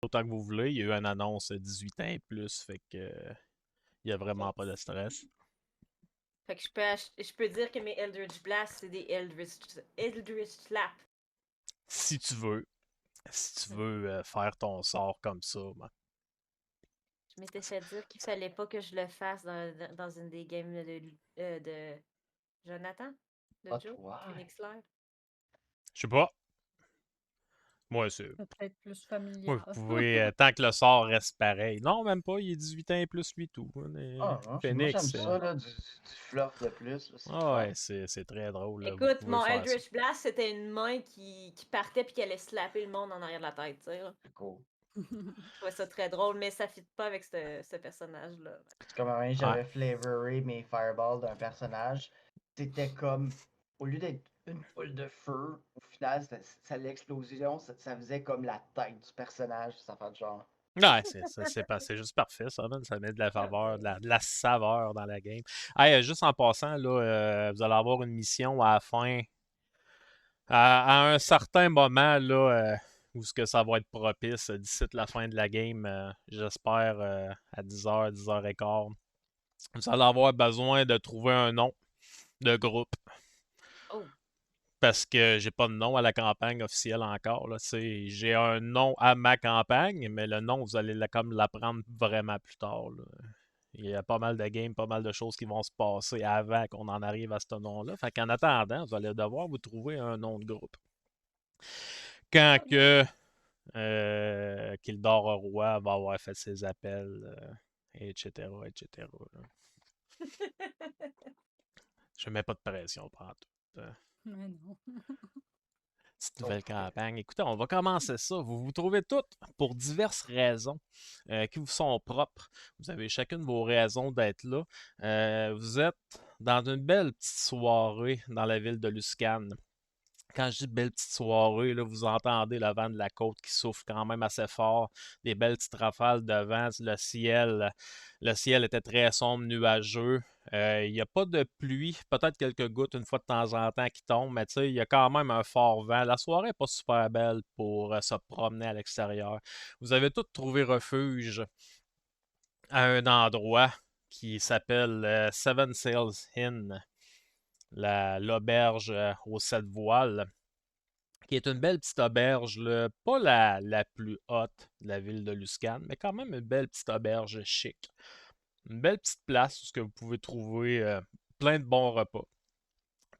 autant que vous voulez. Il y a eu une annonce 18 ans et plus, fait que il n'y a vraiment pas de stress. Fait que je peux dire que mes Eldritch Blast, c'est des Eldritch Slap. Si tu veux. Si tu veux faire ton sort comme ça, ben, Je m'étais fait dire qu'il fallait pas que je le fasse dans une des games de Jonathan, de Ah, Joe, toi. Phoenix Live. je sais pas. Moi, c'est. C'est peut-être plus Moi, familial. vous pouvez, tant que le sort reste pareil. Non, même pas, il est 18 ans et plus, lui, tout. Ah, non, moi j'aime Phoenix. ça, là, du fluff de plus, là, c'est le Ah fun. ouais, c'est très drôle, là, vous Écoute, pouvez mon faire ça. Eldritch Blast, c'était une main qui partait puis qui allait slapper le monde en arrière de la tête, tu sais. Là. C'est cool. Je trouvais ça très drôle, mais ça fit pas avec ce personnage-là. C'est comme un moment, Ouais. j'avais flavoré mes fireballs d'un personnage. C'était comme, au lieu d'être une boule de feu, au final, l'explosion, ça faisait comme la tête du personnage, ça fait genre. Ouais, c'est juste parfait, ça, man. Ça met de la faveur, de la saveur dans la game. Hey, juste en passant, là, vous allez avoir une mission à la fin. À un certain moment, là, où ce que ça va être propice, d'ici la fin de la game, j'espère, à 10h, 10h15. Vous allez avoir besoin de trouver un nom de groupe. Oh. Parce que j'ai pas de nom à la campagne officielle encore. Là. J'ai un nom à ma campagne, mais le nom, vous allez comme l'apprendre vraiment plus tard. Là. Il y a pas mal de games, pas mal de choses qui vont se passer avant qu'on en arrive à ce nom-là. Fait qu'en attendant, vous allez devoir vous trouver un nom de groupe. Quand que Kildare Roi va avoir fait ses appels, etc., etc. Là. Je mets pas de pression pour tout. Mais non. Petite nouvelle campagne. Écoutez, on va commencer ça. Vous vous trouvez toutes pour diverses raisons qui vous sont propres. Vous avez chacune vos raisons d'être là. Vous êtes dans une belle petite soirée dans la ville de Luscan. Quand je dis belle petite soirée, là, vous entendez le vent de la côte qui souffle quand même assez fort, des belles petites rafales de vent, le ciel était très sombre, nuageux. Il n'y a pas de pluie, peut-être quelques gouttes une fois de temps en temps qui tombent, mais il y a quand même un fort vent. La soirée n'est pas super belle pour se promener à l'extérieur. Vous avez tous trouvé refuge à un endroit qui s'appelle Seven Sails Inn, l'auberge aux 7 voiles, qui est une belle petite auberge, là, pas la plus haute de la ville de Luscan, mais quand même une belle petite auberge chic. Une belle petite place où ce que vous pouvez trouver plein de bons repas,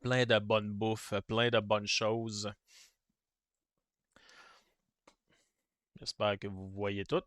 plein de bonnes bouffes, plein de bonnes choses. J'espère que vous voyez tout.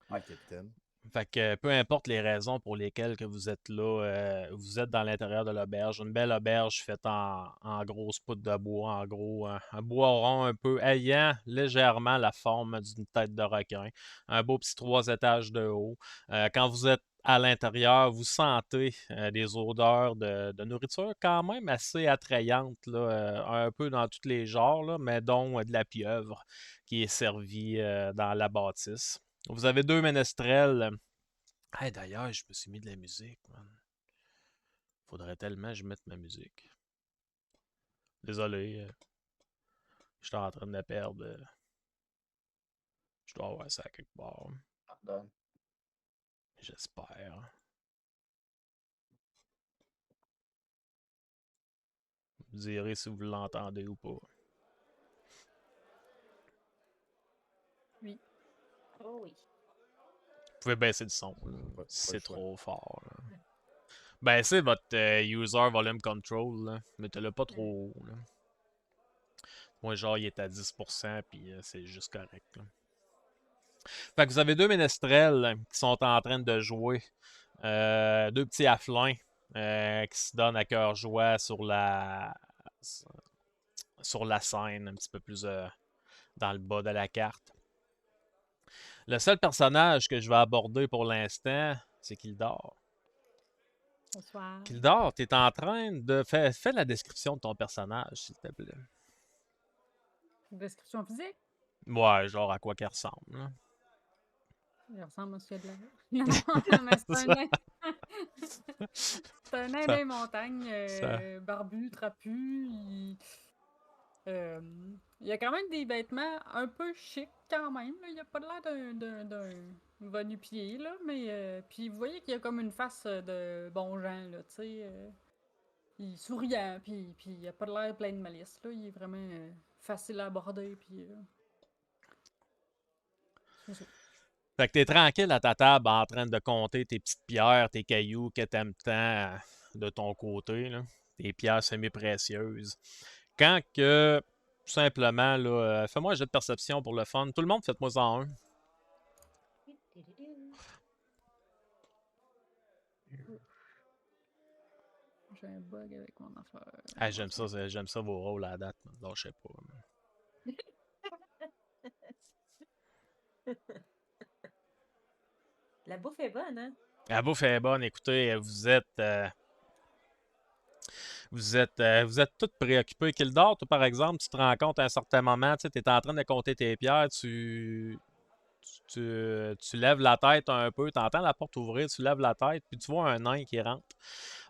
Ouais, capitaine. Fait que peu importe les raisons pour lesquelles que vous êtes là, vous êtes dans l'intérieur de l'auberge. Une belle auberge faite en grosse poutre de bois, en gros, un bois rond un peu ayant légèrement la forme d'une tête de requin. Un beau petit 3 étages de haut. Quand vous êtes à l'intérieur, vous sentez des odeurs de nourriture quand même assez attrayantes, là, un peu dans tous les genres, là, mais dont de la pieuvre qui est servie dans la bâtisse. Vous avez 2 ménestrels. Hey, d'ailleurs, je me suis mis de la musique, man. Faudrait tellement que je mette ma musique. Désolé. Je suis en train de la perdre. Je dois avoir ça quelque part. Pardon. J'espère. Vous me direz si vous l'entendez ou pas. Oui. Oh oui. Vous pouvez baisser le son, là, Pas si le c'est choix. trop fort. Là. Baissez votre user volume control, là. Mettez-le pas trop haut. Là. Moi, genre, il est à 10%, puis c'est juste correct. Là. Fait que vous avez 2 ménestrels qui sont en train de jouer. 2 petits afflins qui se donnent à cœur joie sur la scène, un petit peu plus dans le bas de la carte. Le seul personnage que je vais aborder pour l'instant, c'est Kildare. Bonsoir. Kildare, tu es en train de faire la description de ton personnage, s'il te plaît. Description physique? Ouais, genre à quoi qu'il ressemble. Là. Il ressemble à ce qu'il y a de la... Non, mais c'est un nain. C'est un nain des montagnes, barbu, trapu. Il y a quand même des vêtements un peu chics quand même. Là. Il a pas l'air d'un va-nu-pied, là, mais puis vous voyez qu'il y a comme une face de bon gens, là, tu sais. Il est souriant, puis il a pas l'air plein de malice, là. Il est vraiment facile à aborder, puis c'est ça. Fait que t'es tranquille à ta table en train de compter tes petites pierres, tes cailloux que t'aimes tant de ton côté, là. Tes pierres semi-précieuses. Quand que, tout simplement, là, fais-moi un jet de perception pour le fun. Tout le monde, faites-moi en un. J'ai un bug avec mon affaire. Ah, j'aime ça vos rôles à la date. Non, je sais pas. La bouffe est bonne, hein? La bouffe est bonne. Écoutez, vous êtes toutes préoccupées. Kildor, toi, par exemple, tu te rends compte à un certain moment, tu es en train de compter tes pierres, tu lèves la tête un peu, tu entends la porte ouvrir, tu lèves la tête, puis tu vois un nain qui rentre.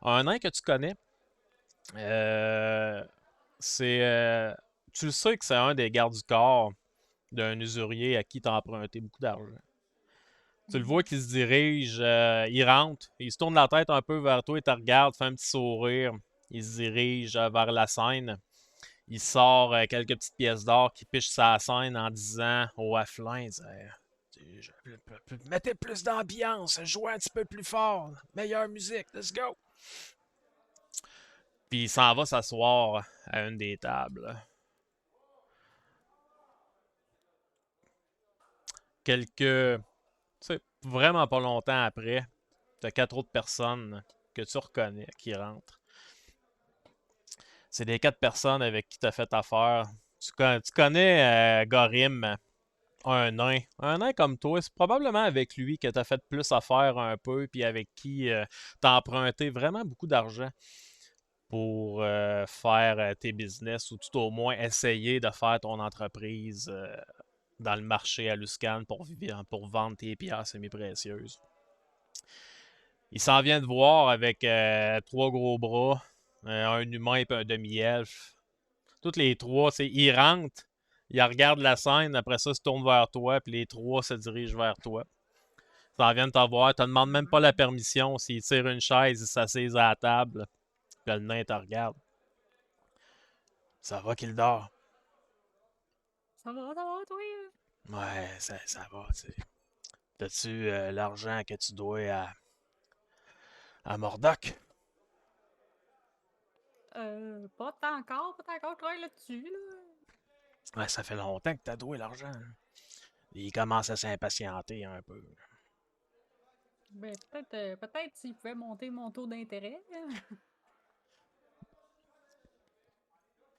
Un nain que tu connais. Euh, tu le sais que c'est un des gardes du corps d'un usurier à qui tu as emprunté beaucoup d'argent. Tu le vois qu'il se dirige, il rentre, il se tourne la tête un peu vers toi, il te regarde, fait un petit sourire, il se dirige vers la scène. Il sort quelques petites pièces d'or qui piche sa scène en disant au Halfling, mettez plus d'ambiance, jouez un petit peu plus fort, meilleure musique, let's go! Puis il s'en va s'asseoir à une des tables. Tu sais, vraiment pas longtemps après, tu as 4 autres personnes que tu reconnais qui rentrent. C'est les 4 personnes avec qui tu as fait affaire. Tu connais Gorim, un nain. Un nain comme toi, c'est probablement avec lui que tu as fait plus affaire un peu, puis avec qui tu as emprunté vraiment beaucoup d'argent pour faire tes business ou tout au moins essayer de faire ton entreprise dans le marché à Luscan pour vendre tes pierres semi-précieuses. Il s'en vient de voir avec 3 gros bras, un humain et un demi-elfe. Toutes les trois, ils rentrent, ils regardent la scène, après ça, ils se tournent vers toi, puis les trois se dirigent vers toi. Ils s'en viennent te voir, tu ne demandes même pas la permission. S'ils tirent une chaise, ils s'assisent à la table, puis le nain te regarde. Ça va qu'il dort? Ça va, toi? Ouais, ça va, tu sais. T'as-tu l'argent que tu dois à Mordoc? Pas tant encore, je travaille là-dessus, là. Ouais, ça fait longtemps que t'as doué l'argent. Il commence à s'impatienter un peu. Ben, peut-être s'il pouvait monter mon taux d'intérêt,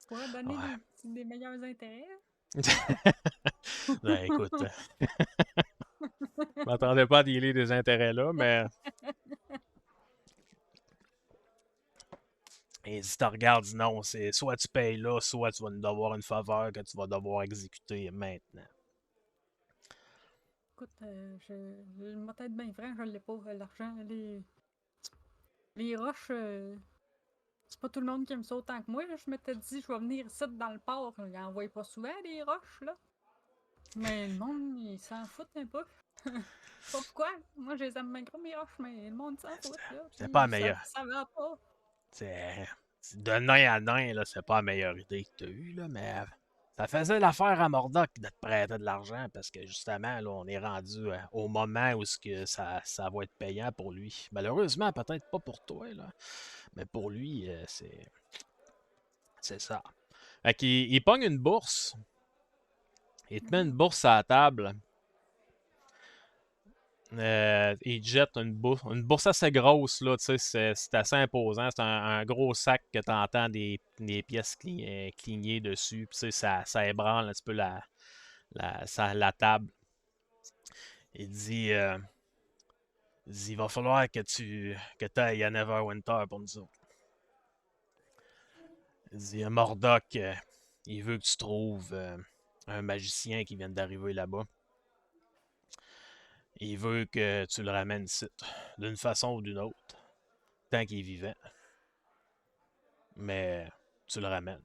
pourrait donner Ouais. des meilleurs intérêts. Ben, écoute, je m'attendais pas à dealer des intérêts là, mais. Et si tu regardes, non, c'est soit tu payes là, soit tu vas nous devoir une faveur que tu vas devoir exécuter maintenant. Écoute, ma tête bien franc, je l'ai pas, l'argent. Les roches, c'est pas tout le monde qui aime ça autant que moi. Là. Je m'étais dit, je vais venir ici dans le port. Ils en voient pas souvent, des roches, là. Mais le monde, il s'en fout un peu. Je sais pas pourquoi. Moi, je les aime bien gros, mes roches, mais le monde s'en fout, là. C'est pas la Puis meilleure. ça va pas. De nain à nain, là, c'est pas la meilleure idée que tu as eue, là, mais ça faisait l'affaire à Mordoc de te prêter de l'argent parce que justement, là, on est rendu au moment où ça va être payant pour lui. Malheureusement, peut-être pas pour toi, là, mais pour lui, c'est ça. Fait qu'il pogne une bourse. Il te met une bourse à la table. Il jette une bourse assez grosse, là, tu sais, c'est assez imposant. C'est un gros sac que tu entends des pièces cligner dessus. Puis, tu sais, ça ébranle un petit peu la table. Il dit, il va falloir que tu ailles à Neverwinter pour nous autres. Il dit, Mordoc, il veut que tu trouves un magicien qui vient d'arriver là-bas. Il veut que tu le ramènes ici, d'une façon ou d'une autre, tant qu'il est vivant. Mais tu le ramènes.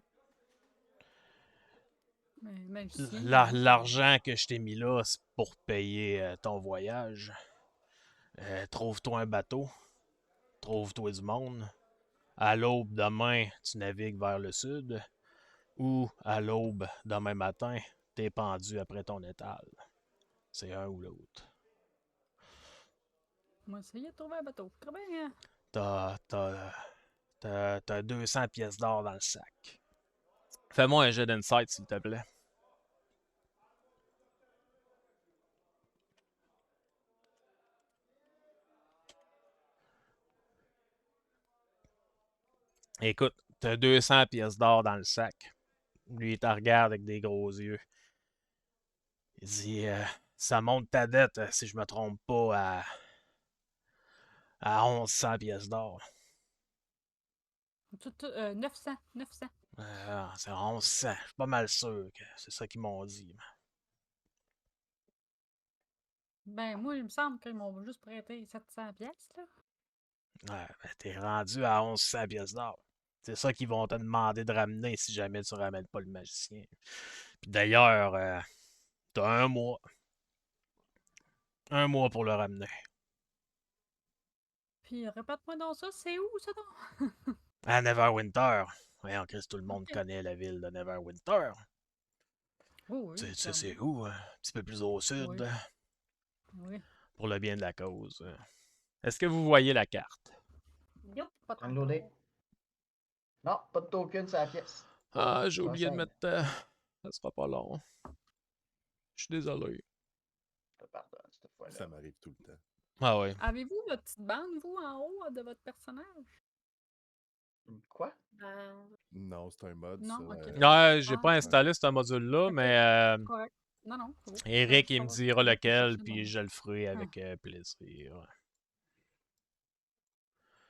Magicien. L'argent que je t'ai mis là, c'est pour payer ton voyage. Trouve-toi un bateau. Trouve-toi du monde. À l'aube demain, tu navigues vers le sud. Ou à l'aube demain matin, t'es pendu après ton étal. C'est un ou l'autre. On va essayer de trouver un bateau. Très bien. T'as 200 pièces d'or dans le sac. Fais-moi un jet d'insight, s'il te plaît. Écoute, t'as 200 pièces d'or dans le sac. Lui, il te regarde avec des gros yeux. Il dit ça monte ta dette, si je me trompe pas, à 1100 pièces d'or. 900. 900. C'est 1100. Je suis pas mal sûr que c'est ça qu'ils m'ont dit. Ben, moi, il me semble qu'ils m'ont juste prêté 700 pièces, là. Ouais, ben, t'es rendu à 1100 pièces d'or. C'est ça qu'ils vont te demander de ramener si jamais tu ramènes pas le magicien. Puis d'ailleurs, t'as un mois. Un mois pour le ramener. Puis, répète-moi donc ça, c'est où, ça, donc? À Neverwinter. Voyons, Chris, tout le monde Ok. connaît la ville de Neverwinter. Oh, oui, Tu sais, c'est clairement. où? Un petit peu plus au sud. Oui. Oui. Pour le bien de la cause. Est-ce que vous voyez la carte? Nope. Pas trop. Unloadé. Non, pas de token sur la pièce. Ah, j'ai oublié de Enseigne. mettre... ça sera pas long. Je suis désolé. Je te pardonne cette fois-là. Ça m'arrive tout le temps. Ah ouais. Avez-vous votre petite bande, vous, en haut de votre personnage? Quoi? Ben, Non, c'est un mode. Non, ça, ok. Ouais, j'ai Ah, pas installé ce module-là, Ok. mais Correct. Non, c'est beau. Eric, il me dira je lequel, cherchais puis dans- je le ferai Ah. avec plaisir. Ouais.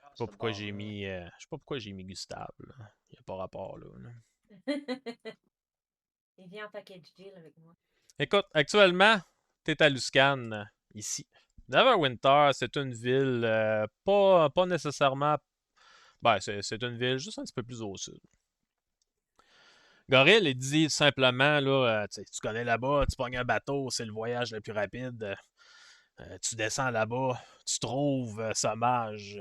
Ah, Je sais pas ce pourquoi j'ai bord-là. mis... je sais pas pourquoi j'ai mis Gustave, là. Il n'y a pas rapport, là. il vient en package deal avec moi. Écoute, actuellement, t'es à Luscan, ici. Neverwinter, c'est une ville pas nécessairement... Ben, c'est une ville juste un petit peu plus au sud. Gorille, il dit simplement, là, tu connais là-bas, tu pognes un bateau, c'est le voyage le plus rapide. Tu descends là-bas, tu trouves ce mage.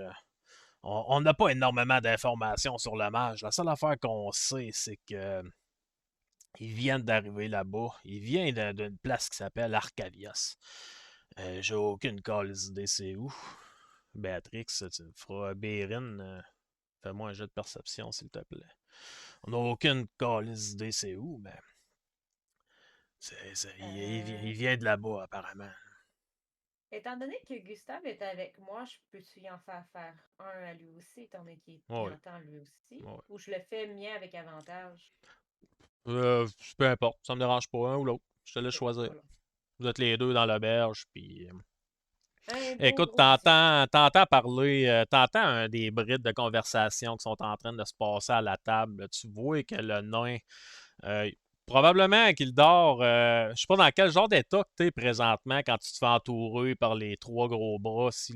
On n'a pas énormément d'informations sur le mage. La seule affaire qu'on sait, c'est que ils viennent d'arriver là-bas. Il vient d'une place qui s'appelle Arcavios. J'ai aucune calice idée c'est où. Béatrix, tu me feras. Bérine, fais-moi un jeu de perception, s'il te plaît. On n'a aucune calice idée c'est où, mais. Il vient de là-bas, apparemment. Étant donné que Gustave est avec moi, je peux-tu y en faire un à lui aussi, étant donné qu'il Ouais. entend lui aussi? Ouais. Ou je le fais mien avec avantage? Peu importe, ça me dérange pas, un ou l'autre. Je te laisse choisir. Voilà. Vous êtes les deux dans l'auberge, puis. Un beau Écoute, gros bisou. t'entends parler, t'entends des brides de conversation qui sont en train de se passer à la table. Tu vois que le nain, probablement qu'il dort, je sais pas dans quel genre d'état que t'es présentement quand tu te fais entourer par les trois gros bras. Si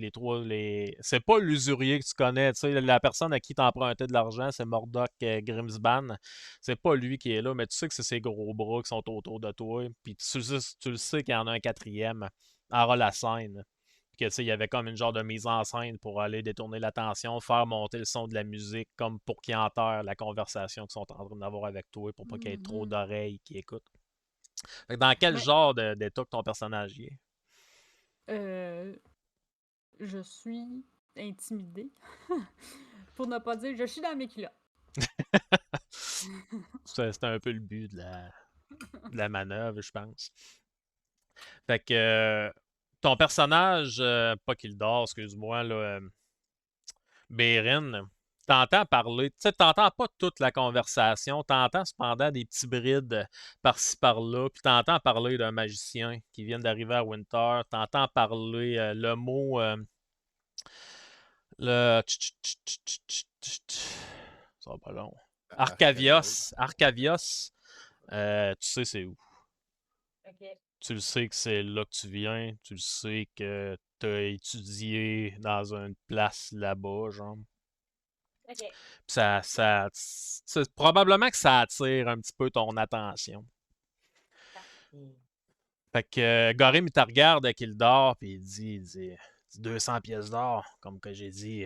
c'est pas l'usurier que tu connais, tu sais, la personne à qui t'empruntais de l'argent, c'est Mordok Grimsban. C'est pas lui qui est là, mais tu sais que c'est ses gros bras qui sont autour de toi. Puis tu le sais qu'il y en a un quatrième, Arolassine. Que, il y avait comme une genre de mise en scène pour aller détourner l'attention, faire monter le son de la musique, comme pour qu'ils enterrent la conversation qu'ils sont en train d'avoir avec toi, pour pas qu'il y ait trop d'oreilles qui écoutent. Fait que dans quel Mais- genre d'état que ton personnage y est? Je suis intimidée. Pour ne pas dire, je suis dans mes culottes. C'était un peu le but de la manœuvre, je pense. Fait que ton personnage, pas qu'il dort, excuse-moi, là, Bérine, t'entends parler, tu sais, t'entends pas toute la conversation, t'entends cependant des petits brides par-ci par-là, puis t'entends parler d'un magicien qui vient d'arriver à Winter, t'entends parler le mot, le... Ça va pas long. Arcavios, tu sais c'est où. OK. Tu le sais que c'est là que tu viens, tu le sais que t'as étudié dans une place là-bas, genre. OK. Probablement que ça attire un petit peu ton attention. Fait que Gorim, il te regarde qu'il dort, puis il dit 200 pièces d'or. Comme que j'ai dit,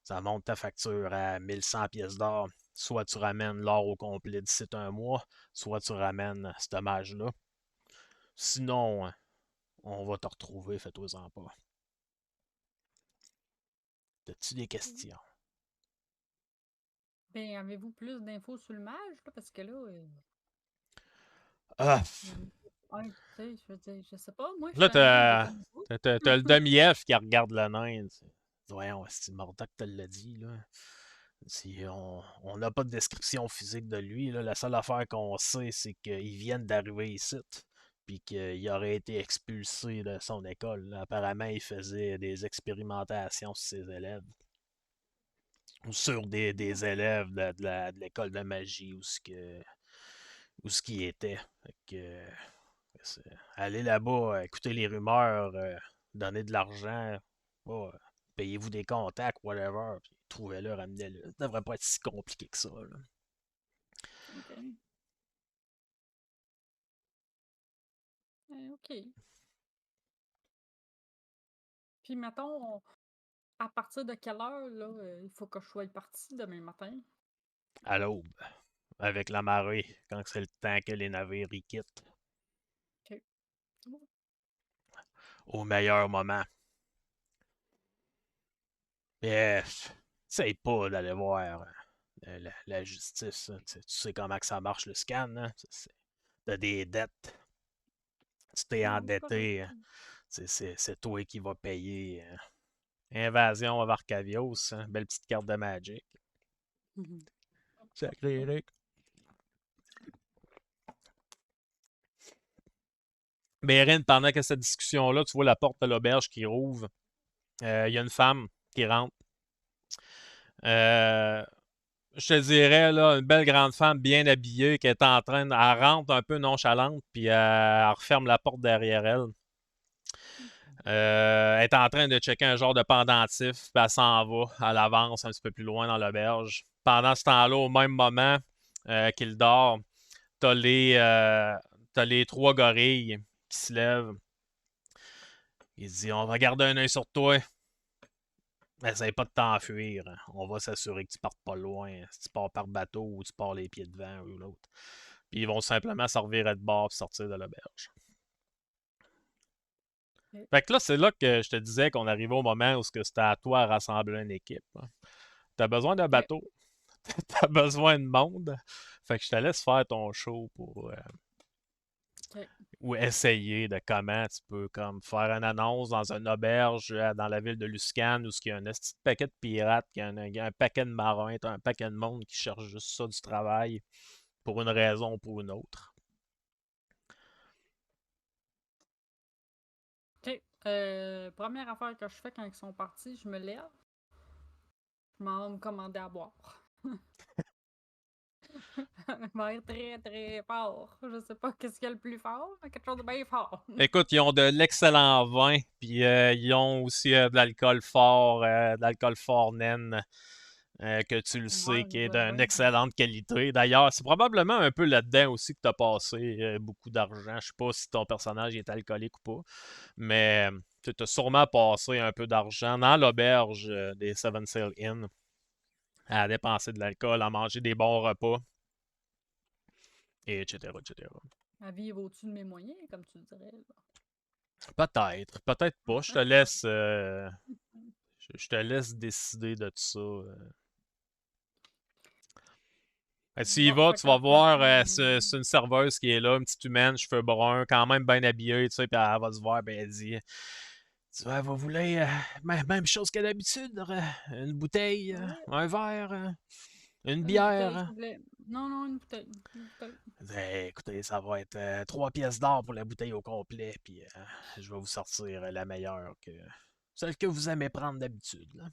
ça monte ta facture à 1100 pièces d'or. Soit tu ramènes l'or au complet d'ici un mois, soit tu ramènes cet hommage-là. Sinon, on va te retrouver, fais-toi-en pas. As-tu des questions? Ben, avez-vous plus d'infos sur le mage, là? Parce que là, Ah! ouais, tu sais, je veux dire, je sais pas, moi, je Là, suis arrivée, je connais pas. t'as le demi-elfe qui regarde le nain. Voyons, c'est Mordoc te l'a dit, là. Si on n'a pas de description physique de lui, là, la seule affaire qu'on sait, c'est qu'il vient d'arriver ici, puis qu'il aurait été expulsé de son école. Là. Apparemment, il faisait des expérimentations sur ses élèves. Ou sur des élèves de l'école de magie où ce qui était. Fait que, allez là-bas, écoutez les rumeurs, donnez de l'argent, payez-vous des contacts, whatever, puis trouvez-le, ramenez-le. Ça devrait pas être si compliqué que ça. Là. OK. OK. Puis, mettons, à partir de quelle heure, là, il faut que je sois parti demain matin? À l'aube, avec la marée, quand c'est le temps que les navires y quittent. OK. Au meilleur moment. Bref, essaye pas d'aller voir la justice. Hein. Tu sais comment que ça marche le scan. Hein? T'as des dettes. Tu t'es Non, c'est correct. endetté. C'est toi qui vas payer. Invasion of Arcavios. Hein? Belle petite carte de Magic. Sacré Eric. Beren, pendant que cette discussion-là, tu vois la porte de l'auberge qui rouvre. Il y a une femme qui rentre. Je te dirais, là, une belle grande femme bien habillée qui est en train. Elle rentre un peu nonchalante, puis elle referme la porte derrière elle. Elle est en train de checker un genre de pendentif, puis elle s'en va. Elle avance un petit peu plus loin dans l'auberge. Pendant ce temps-là, au même moment qu'il dort, t'as les trois gorilles qui se lèvent. Il dit on va garder un œil sur toi. Essaye pas de t'enfuir. Hein. On va s'assurer que tu partes pas loin. Si tu pars par bateau ou tu pars les pieds devant ou l'autre. Puis ils vont simplement se revirer de bord et sortir de l'auberge. Fait que là, c'est là que je te disais qu'on arrivait au moment où c'était à toi à rassembler une équipe. Hein. T'as besoin d'un bateau. T'as besoin de monde. Fait que je te laisse faire ton show pour ou essayer de comment tu peux comme faire une annonce dans une auberge dans la ville de Luscan où il y a un petit paquet de pirates, il y a un paquet de marins, un paquet de monde qui cherche juste ça du travail pour une raison ou pour une autre. OK. Première affaire que je fais quand ils sont partis, je me lève. Je m'en vais me commander à boire. Je vais être très, très fort. Je sais pas qu'est-ce qu'il y a le plus fort, mais quelque chose de bien fort. Écoute, ils ont de l'excellent vin, puis ils ont aussi de l'alcool fort naine, que tu le sais, Ouais, qui est je vois d'une bien. excellente qualité. D'ailleurs, c'est probablement un peu là-dedans aussi que tu as passé beaucoup d'argent. Je sais pas si ton personnage est alcoolique ou pas, mais tu as sûrement passé un peu d'argent dans l'auberge des Seven Sail Inn à dépenser de l'alcool, à manger des bons repas, et etc., etc. Ma vie est au-dessus de mes moyens, comme tu dirais. Là. Peut-être, peut-être pas. Je te laisse, je te laisse décider de tout ça. Tu y Bon, vas, fait tu vas qu'en voir, passant, c'est une serveuse qui est là, une petite humaine, cheveux bruns, quand même bien habillée, tu sais, puis elle va te voir, puis elle dit vous voulez même chose que d'habitude, une bouteille, ouais, un verre, une une bouteille, s'il bière. vous plaît. Non, non, une bouteille. Une bouteille. Écoutez, ça va être 3 pièces d'or pour la bouteille au complet, puis je vais vous sortir la meilleure celle que vous aimez prendre d'habitude. Là.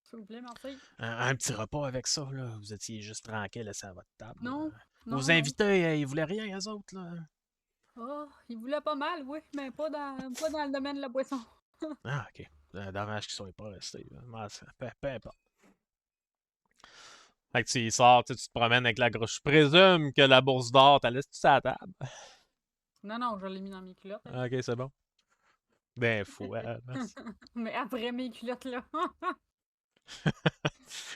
S'il vous plaît, merci. Un petit repas avec ça, là. Vous étiez juste tranquille, assis à votre table. Non, non, Vos non. invités, ils voulaient rien, eux autres, là. Oh, il voulait pas mal, oui, mais pas dans le domaine de la boisson. Ah, ok. Dommage qu'ils soient pas restés. Là. Peu importe. Fait que tu y sors, tu te promènes avec la grosse. Je présume que la bourse d'or, t'as laissé tout ça à la table. Non, je l'ai mis dans mes culottes. Ah, ok, c'est bon. Ben, fou, Mais après mes culottes, là.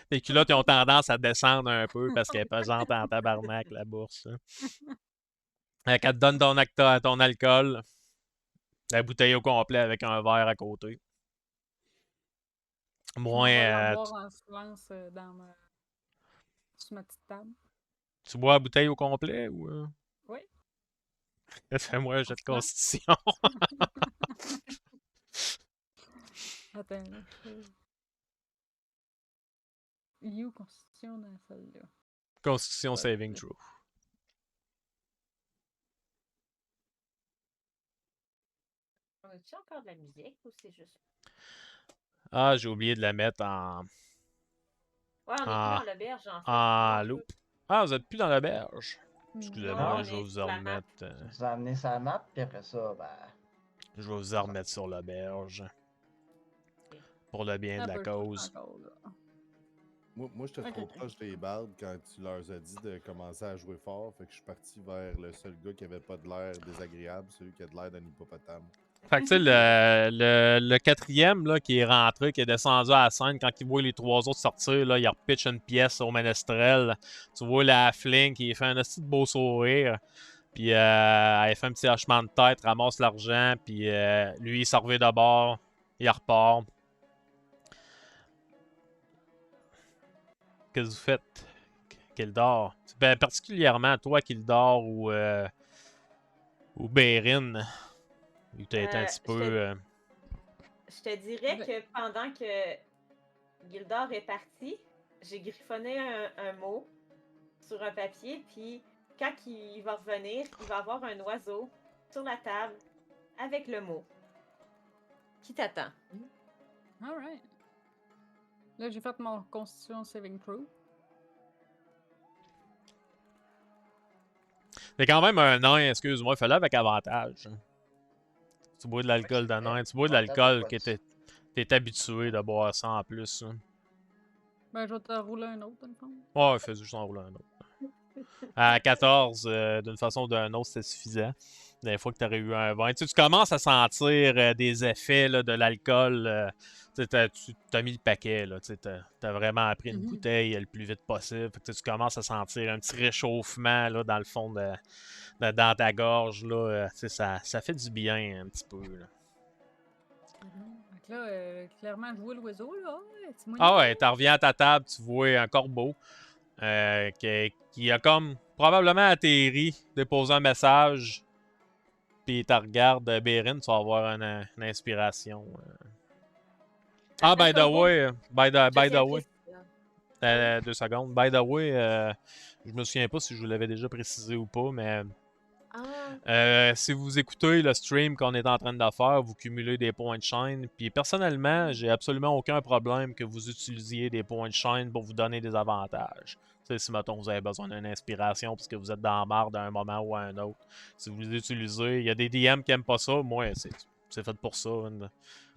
Les culottes, ils ont tendance à descendre un peu parce qu'elle est pesante en tabarnak, la bourse. Hein. Quand te donne ton alcool, la bouteille au complet avec un verre à côté. Je Moins, m'en vais la boire en silence sur ma petite table. tu bois la bouteille au complet ou... Oui. Fais-moi un jet de Franchement. constitution. Attends, là. Il est où Constitution dans celle-là? Constitution saving throw. On a-tu encore de la musique ou c'est juste. Ah, j'ai oublié de la mettre en... Ouais, on n'est plus Ah. dans l'auberge en fait. En Non, loop. Ah, vous êtes plus dans la berge. Non, Excusez-moi, on je vais est vous sur la map. remettre. Je vous ai amené sa map, puis après ça, ben. Je vais vous remettre sur la berge. Pour le bien de la cause. Moi, j'étais trop proche des bardes quand tu leur as dit de commencer à jouer fort. Fait que je suis parti vers le seul gars qui avait pas de l'air désagréable, celui qui a de l'air d'un hippopotame. Fait que tu sais, le quatrième là, qui est rentré, qui est descendu à la scène, quand il voit les trois autres sortir, là, il repitch une pièce au ménestrel. Tu vois la Halfling qui fait un petit beau sourire. Puis elle fait un petit hochement de tête, ramasse l'argent, puis lui il s'en revient d'abord, il repart. Qu'est-ce que vous faites, Kildar? Ben, particulièrement toi, Kildar, ou Bérin, où t'as été un petit peu... Je te dirais que pendant que Gildor est parti, j'ai griffonné un mot sur un papier, puis quand il va revenir, il va avoir un oiseau sur la table avec le mot qui t'attend. Alright. Là, j'ai fait mon Constitution Saving Throw. C'est quand même un nain, excuse-moi, fais-le avec avantage. Tu bois de l'alcool de nain, tu bois de l'alcool que t'es habitué de boire ça en plus. Hein. Ben, je vais te rouler un autre, dans le fond. Ouais, fais juste en rouler un autre. À 14, d'une façon ou d'une autre, c'était suffisant. Des fois que tu aurais eu un 20. Tu commences à sentir des effets là, de l'alcool. Tu as mis le paquet. Tu as vraiment pris une bouteille le plus vite possible. Fait que, tu commences à sentir un petit réchauffement là, dans le fond dans ta gorge. Là, ça fait du bien un petit peu. Là. Donc là, clairement, je vois l'oiseau, là. Ah ouais, tu reviens à ta table, tu vois un corbeau qui a comme probablement atterri, déposé un message, puis tu regardes Bérin, tu vas avoir une inspiration. Ah, by the way, 2 secondes. By the way, je me souviens pas si je vous l'avais déjà précisé ou pas, mais si vous écoutez le stream qu'on est en train de faire, vous cumulez des points de shine. Puis personnellement, j'ai absolument aucun problème que vous utilisiez des points de shine pour vous donner des avantages. T'sais, si mettons vous avez besoin d'une inspiration parce que vous êtes dans la marre d'un moment ou à un autre, si vous les utilisez, il y a des DM qui aiment pas ça. Moi, c'est fait pour ça.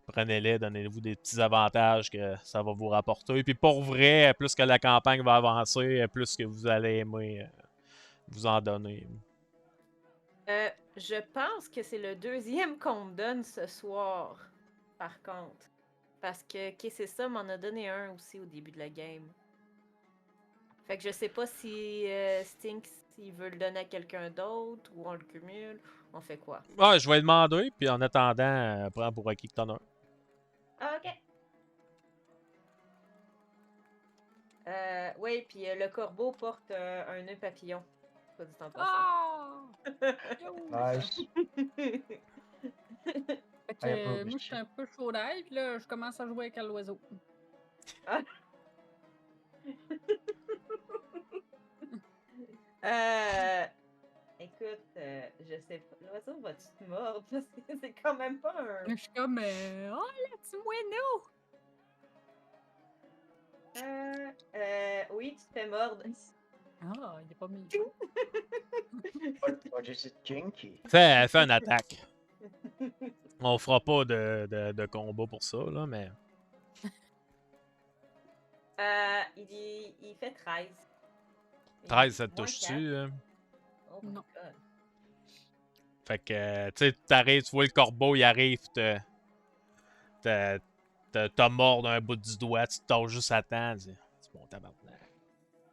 Prenez-les, donnez-vous des petits avantages que ça va vous rapporter. Et puis pour vrai, plus que la campagne va avancer, plus que vous allez aimer vous en donner. Je pense que c'est le deuxième qu'on me donne ce soir, par contre. Parce que c'est ça m'en a donné un aussi au début de la game. Fait que je sais pas si Stink, s'il veut le donner à quelqu'un d'autre, ou on le cumule, on fait quoi? Ouais, je vais demander, puis en attendant, prends pour acquis que t'en as un. Ah, ok. Oui, puis le corbeau porte un nœud papillon. Pas du temps passant. Ah! Nice. Fait que moi, je suis un peu chaud d'ail, puis là, je commence à jouer avec l'oiseau. Ah. Écoute, je sais pas. L'oiseau va-tu te mordre? Parce que c'est quand même pas un. Je suis comme, oh, là, tu moineau! Oui, tu te fais mordre. Ah, il est pas mis. What is it, kinky? Fais une attaque. On fera pas de combat pour ça, là, mais. Il fait 13. 13, ça te Moins touche-tu? quatre. Oh my Non. god. Fait que, tu sais, t'arrives, tu vois le corbeau, il arrive, t'as mort d'un bout du doigt, tu te tords juste à temps. C'est bon, tabarnak.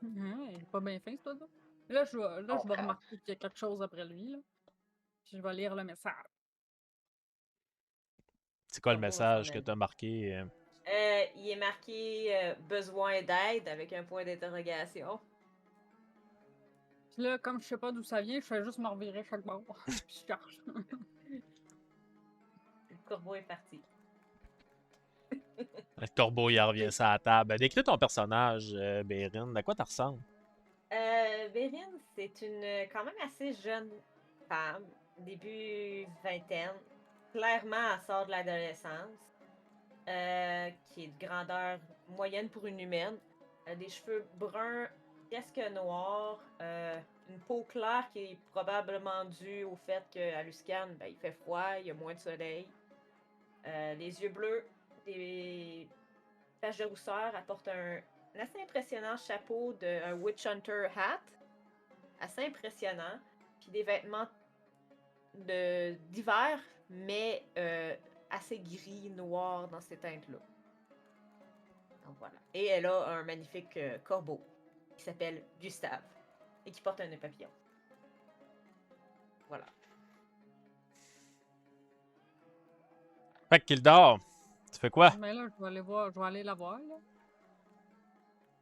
Il est pas bien fin, ce oiseau. Là, je vais Comprends. remarquer qu'il y a quelque chose après lui, là. Puis je vais lire le message. C'est quoi le Corbeau va message s'en que aller. t'as marqué? Il est marqué besoin d'aide avec un point d'interrogation. Puis là, comme je sais pas d'où ça vient, je fais juste me revirer chaque bord. Puis je cherche. Le corbeau est parti. Le corbeau, il revient sur la table. Décris ton personnage, Bérine. À quoi t'as ressemble? Bérine, c'est une quand même assez jeune femme, début vingtaine. Clairement, elle sort de l'adolescence, qui est de grandeur moyenne pour une humaine. Des cheveux bruns, presque noirs, une peau claire qui est probablement due au fait qu'à Luscan, ben, il fait froid, il y a moins de soleil. Les yeux bleus, des taches de rousseur, elle porte un assez impressionnant chapeau un Witch Hunter hat, assez impressionnant, puis des vêtements d'hiver, mais assez gris, noir dans ces teintes-là. Donc voilà. Et elle a un magnifique corbeau qui s'appelle Gustave et qui porte un nœud papillon. Voilà. Fait que Kildor, tu fais quoi? Mais là, je vais aller la voir, là.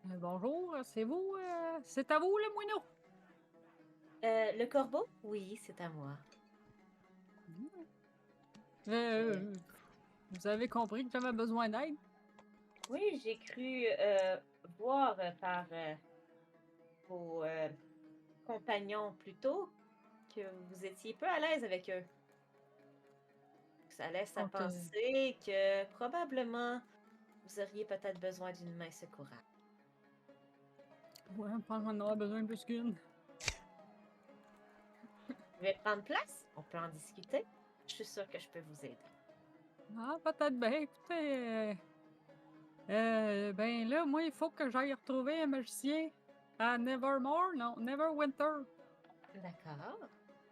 Bonjour, c'est vous? C'est à vous, le moineau? Le corbeau? Oui, c'est à moi. Vous avez compris que j'avais besoin d'aide? Oui, j'ai cru voir par vos compagnons plus tôt que vous étiez peu à l'aise avec eux. Ça laisse à Ok. penser que probablement vous auriez peut-être besoin d'une main secourable. Ouais, je pense qu'on en aura besoin de plus qu'une. Vous pouvez prendre place, on peut en discuter. Je suis sûre que je peux vous aider. Ah, peut-être bien. Écoutez, ben là, moi, il faut que j'aille retrouver un magicien à Nevermore, non, Neverwinter. D'accord.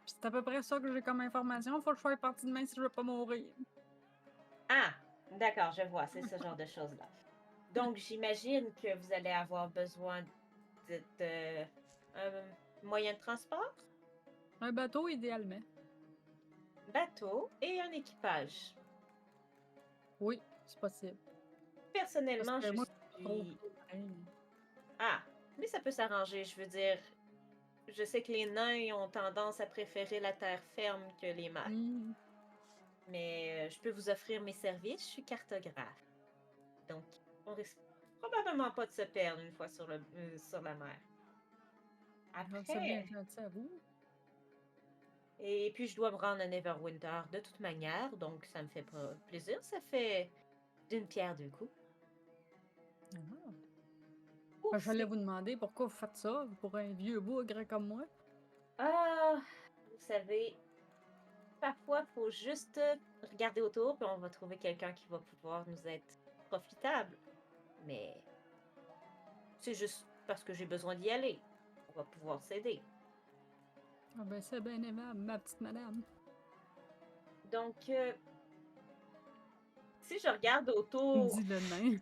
Puis c'est à peu près ça que j'ai comme information. Faut que je fasse partie de main si je veux pas mourir. Ah, d'accord, je vois, c'est ce genre de choses-là. Donc, j'imagine que vous allez avoir besoin un moyen de transport, Un bateau, idéalement. bateau et un équipage. Oui, c'est possible. Personnellement, Parce que je moi, suis... pareil. Ah, mais ça peut s'arranger, je veux dire. Je sais que les nains ils ont tendance à préférer la terre ferme que les mares. Hmm. Mais je peux vous offrir mes services, je suis cartographe. Donc, on risque probablement pas de se perdre une fois sur la mer. C'est bien Après, gentil à vous. et puis je dois me rendre à Neverwinter de toute manière, donc ça me fait pas plaisir. Ça fait d'une pierre deux coups. Ah. Ou J'allais c'est- vous demander pourquoi vous faites ça pour un vieux bougre comme moi. Ah, vous savez, parfois, il faut juste regarder autour, puis on va trouver quelqu'un qui va pouvoir nous être profitable. Mais c'est juste parce que j'ai besoin d'y aller. On va pouvoir s'aider. Ah ben c'est bien aimable, ma petite madame. Donc, si je regarde autour, Dit le nain.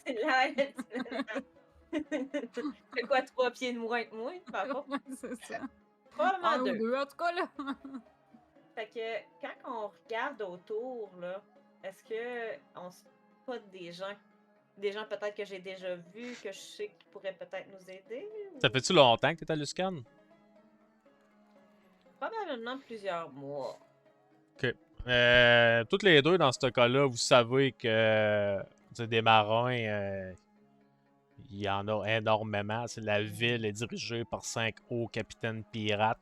c'est là, c'est quoi, 3 pieds de moins que moi? Enfin, pas, Ouais, c'est ça. probablement Un ou 2. deux, en tout cas, là. Fait que quand on regarde autour, là, est-ce que on spot des gens peut-être que j'ai déjà vus, que je sais qui pourraient peut-être nous aider? Ça Ou... fait-tu longtemps que t'es à Luscan? Probablement plusieurs mois. Ok. Toutes les deux, dans ce cas-là, vous savez que des marins, il y en a énormément. La ville est dirigée par 5 hauts capitaines pirates.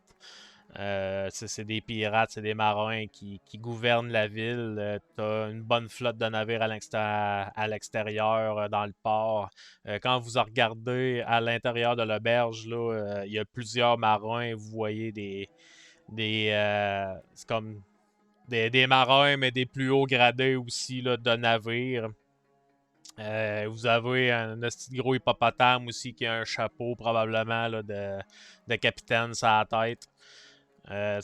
C'est des pirates, c'est des marins qui gouvernent la ville. T'as une bonne flotte de navires à l'extérieur, dans le port. Quand vous regardez à l'intérieur de l'auberge, là, il y a plusieurs marins. Vous voyez c'est comme des marins, mais des plus hauts gradés aussi là, de navires. Vous avez un petit gros hippopotame aussi qui a un chapeau probablement là, de capitaine sur la tête.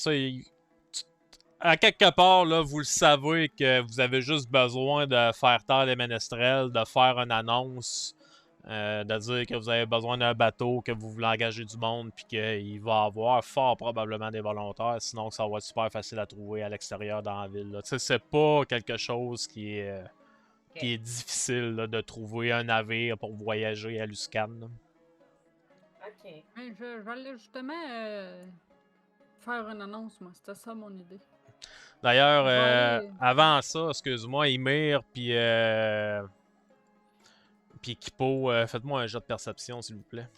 Tu à quelque part, là, vous le savez que vous avez juste besoin de faire taire les ménestrels, de faire une annonce, de dire que vous avez besoin d'un bateau, que vous voulez engager du monde, puis qu'il va y avoir fort probablement des volontaires, sinon ça va être super facile à trouver à l'extérieur dans la ville. Tu sais, c'est pas quelque chose qui est difficile là, de trouver un navire pour voyager à Luscan. Ok. Mais j'allais justement faire une annonce, moi. C'était ça mon idée. D'ailleurs, Je vais aller. avant ça, excuse-moi, Ymir, puis Kipo, faites-moi un jet de perception, s'il vous plaît.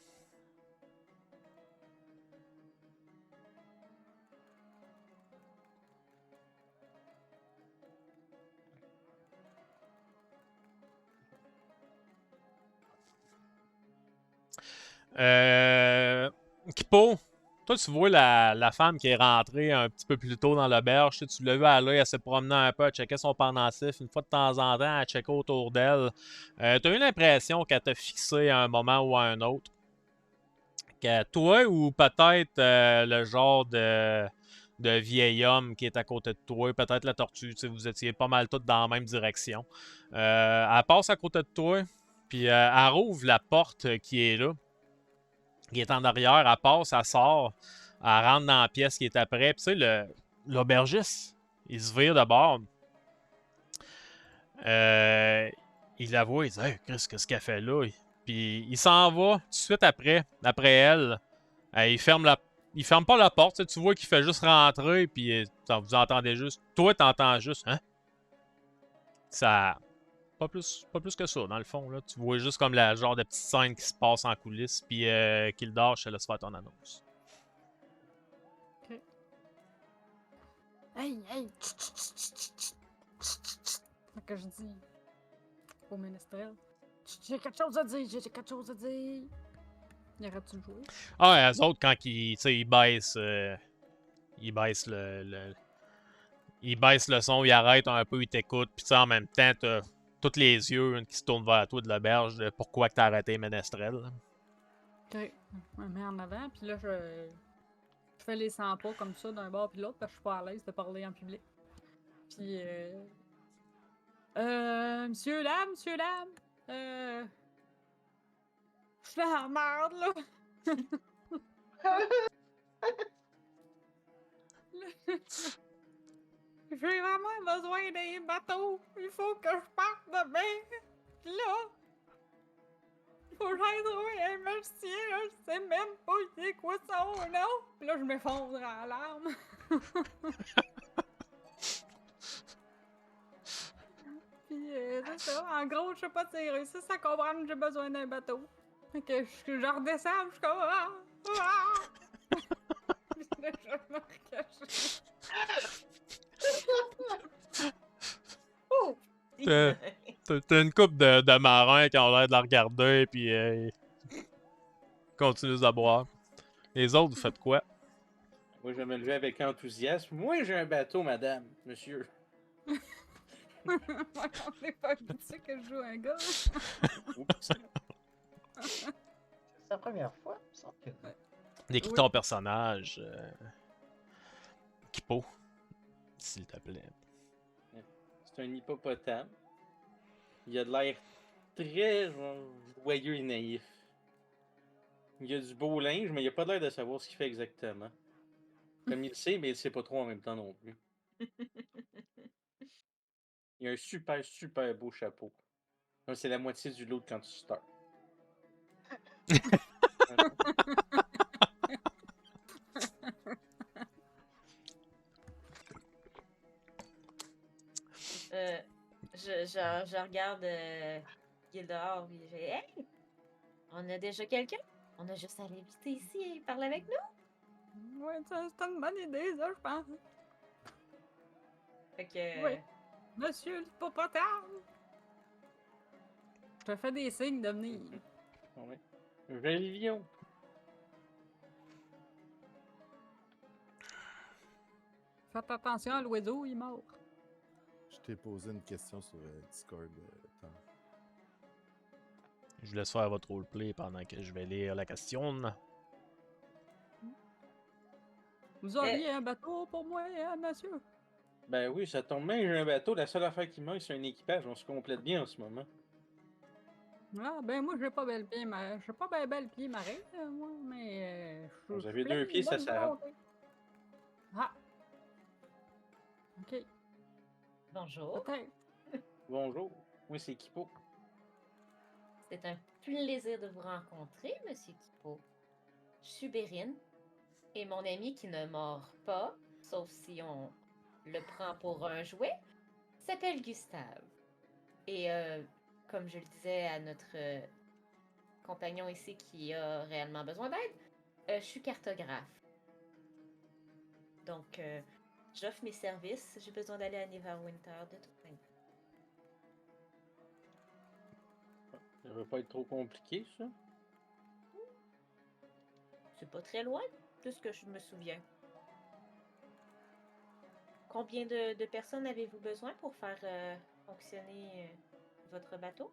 Kipo, toi, tu vois la femme qui est rentrée un petit peu plus tôt dans l'auberge. Tu l'as vu à l'œil, elle s'est promenée un peu, elle checkait son pendentif. Une fois de temps en temps, elle checkait autour d'elle. Tu as eu l'impression qu'elle t'a fixé à un moment ou à un autre. Que toi ou peut-être le genre de vieil homme qui est à côté de toi, peut-être la tortue, tu sais, vous étiez pas mal tous dans la même direction. Elle passe à côté de toi, puis elle rouvre la porte qui est là, qui est en arrière, elle passe, elle sort, elle rentre dans la pièce qui est après, puis tu sais, l'aubergiste, il se vire de bord. Il la voit, il dit hey, qu'est-ce qu'elle fait là? Puis il s'en va tout de suite après elle. Il ferme pas la porte, tu vois qu'il fait juste rentrer, puis vous entendez juste. Toi, t'entends juste, hein? Ça. Pas plus que ça, dans le fond. Là. Tu vois juste comme la genre de petite scène qui se passe en coulisses, puis Kildare, je te laisse faire ton annonce. Ok. Hey, hey! Fait que je dis au ménestrel. J'ai quelque chose à dire, j'ai quelque chose à dire. Y aurait-tu joué? Ah, eux autres, quand ils baissent. Ils baissent ils baissent le son, ils arrêtent un peu, ils t'écoutent, puis en même temps, t'as tous les yeux qui se tournent vers toi de l'auberge de pourquoi que t'as arrêté Ménestrel. Ok. Je me mets en avant, puis là, je fais les 100 pas comme ça d'un bord puis l'autre, parce que je suis pas à l'aise de parler en public. Puis, monsieur, dame, je suis dans la merde, là. J'ai vraiment besoin d'un bateau. Il faut que je parte demain. Puis là, il faut que j'aille trouver un magicien, là. Je sais même pas c'est quoi son nom. Puis là, je m'effondre en larmes. Puis c'est ça. En gros, je sais pas si j'ai réussi à comprendre que j'ai besoin d'un bateau. Fait que je redescends, je suis comme... Puis là, je me recache. Oh! T'as une couple de marins qui ont l'air de la regarder, puis ils continuent à boire. Les autres, vous faites quoi? Moi, je vais me lever avec enthousiasme. Moi, j'ai un bateau, madame, monsieur. On n'est pas habitué que je joue un gars. Oups. C'est la première fois, il me semble que. Décris Oui. ton personnage, Kipo, s'il te plaît. C'est un hippopotame. Il a de l'air très joyeux et naïf. Il a du beau linge, mais il a pas l'air de savoir ce qu'il fait exactement. Comme il le sait, mais il le sait pas trop en même temps non plus. Il a un super, super beau chapeau. C'est la moitié du lot quand tu starts. Je regarde Gildor et j'ai hey! On a déjà quelqu'un? On a juste à l'inviter ici et parler avec nous. Ouais, c'est une bonne idée, ça, je pense. Fait que. Oui. Monsieur l'hippopotame! Je te fais des signes de venir. Ouais. Vélion. Faites attention à l'oiseau, il est mort. Je t'ai posé une question sur Discord. Tom. Je vous laisse faire votre roleplay pendant que je vais lire la question. Vous auriez un bateau pour moi, monsieur? Ben oui, ça tombe bien, j'ai un bateau. La seule affaire qui manque, c'est un équipage. On se complète bien en ce moment. Ah, ben moi, j'ai pas bel pied, j'ai pas bel pied marin, moi, mais je Vous suis avez plein 2 pieds, de ça bonne s'arrête. volonté. Ah, ok, Bonjour. peut-être. Bonjour. Oui, c'est Kipo. C'est un plaisir de vous rencontrer, Monsieur Kipo. Je suis Bérine et mon ami qui ne mord pas, sauf si on le prend pour un jouet, s'appelle Gustave. Et comme je le disais à notre compagnon ici qui a réellement besoin d'aide, je suis cartographe. Donc, j'offre mes services. J'ai besoin d'aller à Neverwinter de toute manière. Ça va pas être trop compliqué, ça? C'est pas très loin de ce que je me souviens. Combien de personnes avez-vous besoin pour faire fonctionner votre bateau?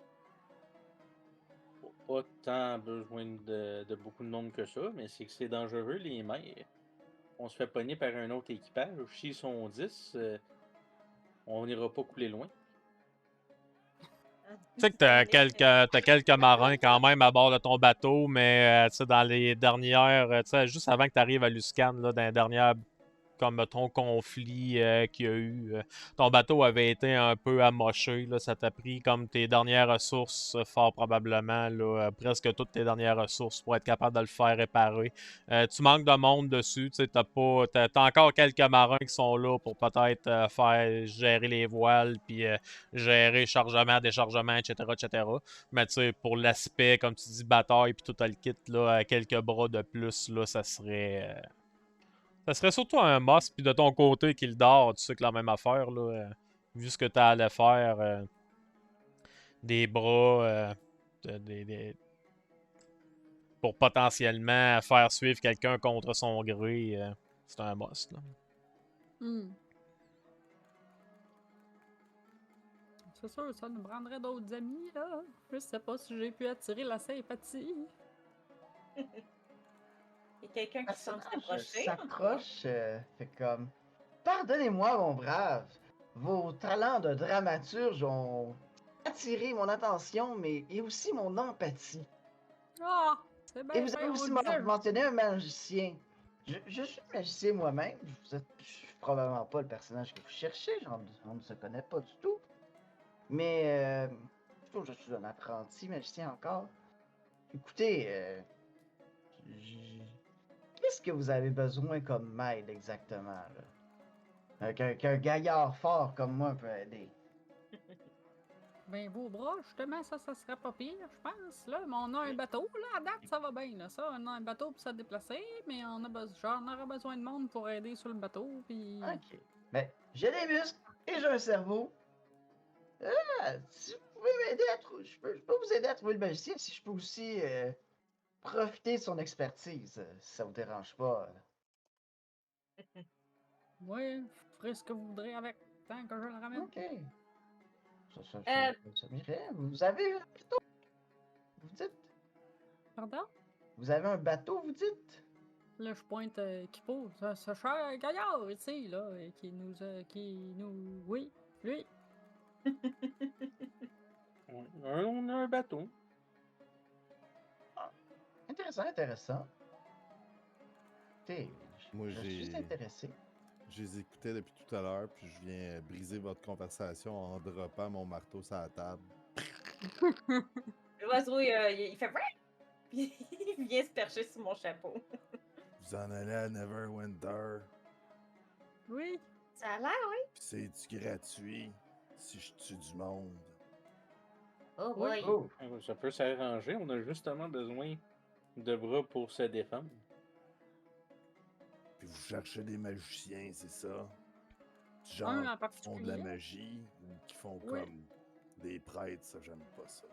Pas tant besoin de beaucoup de monde que ça, mais c'est que c'est dangereux, les mers. On se fait pogner par un autre équipage. S'ils sont 10, on n'ira pas couler loin. Tu sais que t'as quelques marins quand même à bord de ton bateau, mais tu sais, dans les dernières. Tu sais, juste avant que tu arrives à Luscan, là, dans les dernières comme ton conflit qu'il y a eu. Ton bateau avait été un peu amoché. Là, ça t'a pris comme tes dernières ressources, fort probablement, là, presque toutes tes dernières ressources pour être capable de le faire réparer. Tu manques de monde dessus. Tu sais, t'as encore quelques marins qui sont là pour peut-être faire gérer les voiles, puis gérer chargement, déchargement, etc., etc. Mais tu sais, pour l'aspect, comme tu dis, bataille, puis tout le kit, là, quelques bras de plus, là, ça serait surtout un must, puis de ton côté, qu'il dort, tu sais que la même affaire, là, vu ce que tu allais faire, des bras, pour potentiellement faire suivre quelqu'un contre son gré, c'est un must. Là. Hmm. C'est sûr, ça nous prendrait d'autres amis, là. Je sais pas si j'ai pu attirer la sympathie. Il y a quelqu'un Le qui semble personnage s'approcher. s'approche, fait comme pardonnez-moi, mon brave. Vos talents de dramaturge ont attiré mon attention, mais et aussi mon empathie. Ah, c'est Et bien vous avez fin, aussi on disait. mentionné un magicien. Je suis magicien moi-même. Je suis probablement pas le personnage que vous cherchez. On ne se connaît pas du tout. Mais je trouve que je suis un apprenti magicien encore. Écoutez, qu'est-ce que vous avez besoin comme aide exactement, là? Qu'un gaillard fort comme moi peut aider. Ben, vos bras, justement, ça serait pas pire, je pense, là. Mais on a un bateau, là, à date, ça va bien, là. Ça, on a un bateau pour se déplacer, mais on aura besoin de monde pour aider sur le bateau, puis... Ok. Mais j'ai des muscles et j'ai un cerveau. Si vous pouvez m'aider à trouver. Je peux vous aider à trouver le magicien si je peux aussi profiter de son expertise, si ça vous dérange pas. Ouais, je ferai ce que vous voudrez avec, tant que je le ramène. Ok. Ça m'irait. Vous avez un bateau, vous dites? Pardon? Vous avez un bateau, vous dites? Là, je pointe Kipo, ce cher gaillard, tu sais, là, qui nous... Oui, lui. On a un bateau. Intéressant, intéressant. Écoutez, Moi, je suis intéressé. Je les écoutais depuis tout à l'heure, puis je viens briser votre conversation en droppant mon marteau sur la table. L'oiseau, il fait vrai, puis il vient se percher sur mon chapeau. Vous en allez à Neverwinter, Oui. Ça a l'air, oui. puis c'est-tu gratuit si je tue du monde? Oh Oui. boy. Oh, Ça peut s'arranger. On a justement besoin de bras pour se défendre. Puis vous cherchez des magiciens, c'est ça? Du Un genre en qui font de la particulier. magie ou qui font Oui. comme des prêtres, ça j'aime pas ça.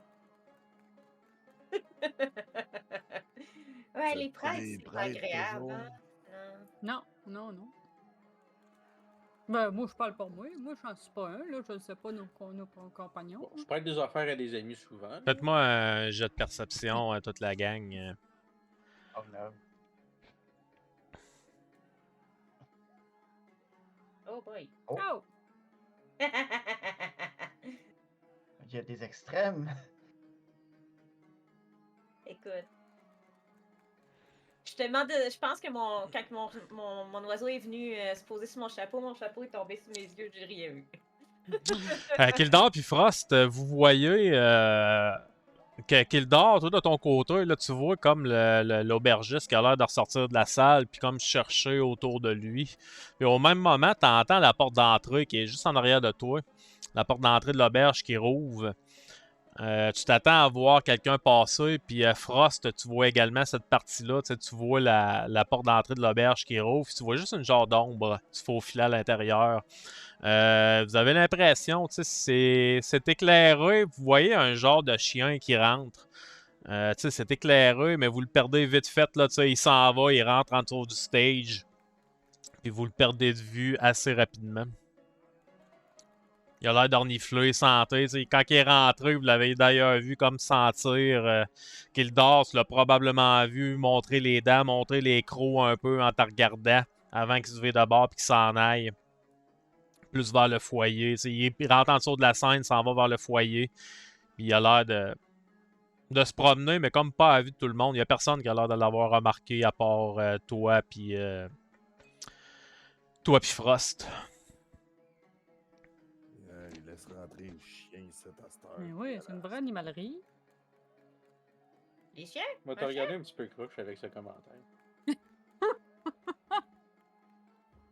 Ouais, Vous les êtes pas prêtres, des c'est pas prêtres agréable, toujours? hein? Non. Non, non, non. Ben, moi, je parle pour moi. Moi, j'en suis pas un, là. Je ne sais pas nos compagnons. Bon, je prête des affaires à des amis souvent. là. Faites-moi un jet de perception, toute la gang. oh non. Oh Oh boy. Oh, Oh! il y a des extrêmes. Écoute. Je pense que quand mon oiseau est venu se poser sur mon chapeau est tombé sous mes yeux, j'ai rien vu. Kildare puis Frost, vous voyez que Kildare, toi de ton côté, là, tu vois comme l'aubergiste qui a l'air de ressortir de la salle puis comme chercher autour de lui. Et au même moment, tu entends la porte d'entrée qui est juste en arrière de toi. La porte d'entrée de l'auberge qui rouvre. Tu t'attends à voir quelqu'un passer, puis Frost, tu vois également cette partie-là. Tu vois la porte d'entrée de l'auberge qui rouvre, puis tu vois juste une genre d'ombre se faufiler à l'intérieur. Vous avez l'impression, c'est éclairé, vous voyez un genre de chien qui rentre. C'est éclairé, mais vous le perdez vite fait, là, il s'en va, il rentre en dessous du stage, puis vous le perdez de vue assez rapidement. Il a l'air d'ornifler, sentir. Quand il est rentré, vous l'avez d'ailleurs vu comme sentir qu'il dort. Tu l'as probablement vu montrer les dents, montrer les crocs un peu en te regardant avant qu'il se vire de bord et qu'il s'en aille. Plus vers le foyer. Il rentre en dessous de la scène, s'en va vers le foyer. Puis il a l'air de se promener, mais comme pas à vue de tout le monde. Il n'y a personne qui a l'air de l'avoir remarqué à part toi puis Frost. Il laisse rentrer le chien, cette heure. Mais oui, c'est une vraie animalerie. Les chiens? Moi, t'as regardé un petit peu croche avec ce commentaire. Vous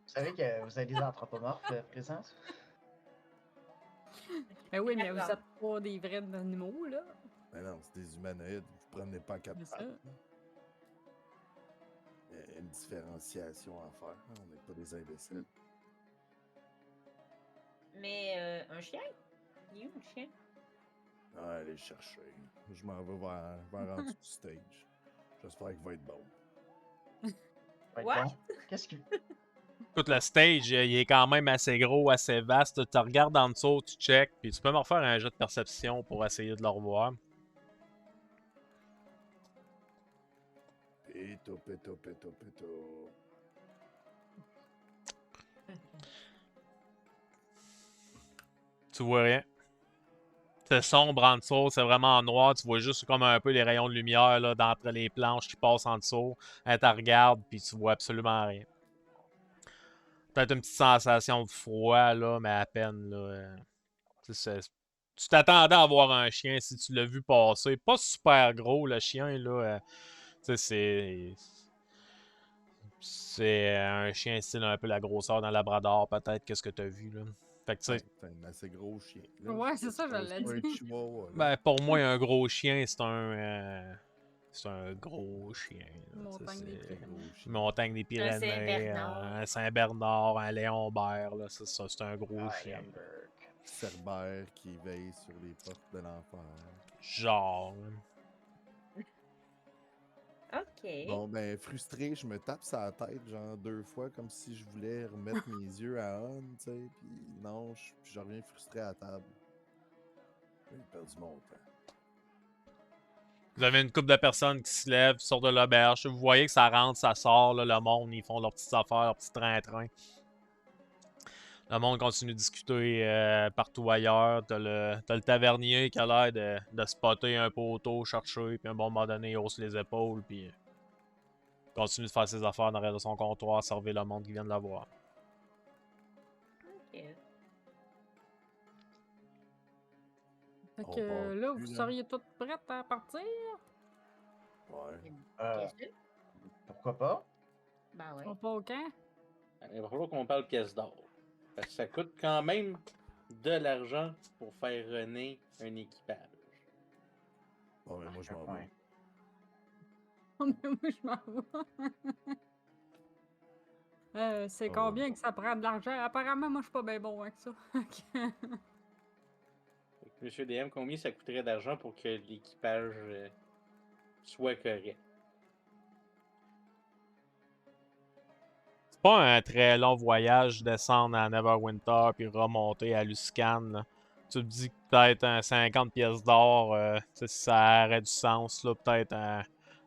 savez que vous avez des anthropomorphes présents? Mais oui, mais vous D'accord. êtes pas des vrais animaux, là. Mais non, c'est des humanoïdes. Vous prenez pas à quatre C'est ça. pattes. Il y a une différenciation à faire. On n'est pas des imbéciles. Mais un chien? Il est où le chien? Ah, allez le chercher. Je m'en vais vers en dessous du stage. J'espère qu'il va être bon. Ouais, What? bon. Qu'est-ce que. Écoute, le stage, il est quand même assez gros, assez vaste. Tu regardes en dessous, tu check, puis tu peux me refaire un jeu de perception pour essayer de le revoir. Péto, péto, péto, péto. Tu vois rien. C'est sombre en dessous, c'est vraiment noir. Tu vois juste comme un peu les rayons de lumière là, d'entre les planches qui passent en dessous. Elle te regarde, puis tu vois absolument rien. Peut-être une petite sensation de froid, là, mais à peine. Là. Tu t'attendais à voir un chien si tu l'as vu passer. Pas super gros, le chien, là. C'est un chien style un peu la grosseur d'un labrador, peut-être, qu'est-ce que tu as vu, là. Fait que, tu sais, C'est un assez gros chien. Là. Ouais, c'est ça, je C'est l'ai pas un dit. chihuahua. Là. ben, pour moi, un gros chien, c'est un gros chien. Là, Montagne des Un Pyrénées. gros chien. Montagne des Pyrénées, Saint-Bernard. un Saint-Bernard, un Léonbert, là, c'est ça, c'est un gros chien. Hamburg. Cerbère qui veille sur les portes de l'enfer. Genre. Ok. Bon, ben, frustré, je me tape sa tête, genre 2 fois, comme si je voulais remettre mes yeux à on, tu sais, puis non, puis je reviens frustré à la table. J'ai perdu mon temps. Vous avez une couple de personnes qui se lèvent, sortent de l'auberge. Vous voyez que ça rentre, ça sort, là, le monde, ils font leurs petites affaires, leurs petits train-train. Le monde continue de discuter partout ailleurs. T'as le tavernier qui a l'air de spotter un peu autour, chercher, puis à un bon moment donné, il hausse les épaules, puis continue de faire ses affaires dans l'arrière de son comptoir, servir le monde qui vient de la voir. Ok. Fait On que part là, plus, vous là. seriez toutes prêtes à partir? Ouais. Qu'est-ce que- Pourquoi pas? Ben ouais. On pas au camp? Il va falloir qu'on parle pièce d'or. Parce que ça coûte quand même de l'argent pour faire runner un équipage. Bon, mais moi, je m'en vais. Moi, je m'en vais. C'est Oh, combien que ça prend de l'argent? Apparemment, moi, je suis pas bien bon avec ça. Fait que, Monsieur DM, combien ça coûterait d'argent pour que l'équipage soit correct? C'est pas un très long voyage, descendre à Neverwinter puis remonter à Luscan. Là. Tu te dis que peut-être un 50 pièces d'or, si ça aurait du sens, là, peut-être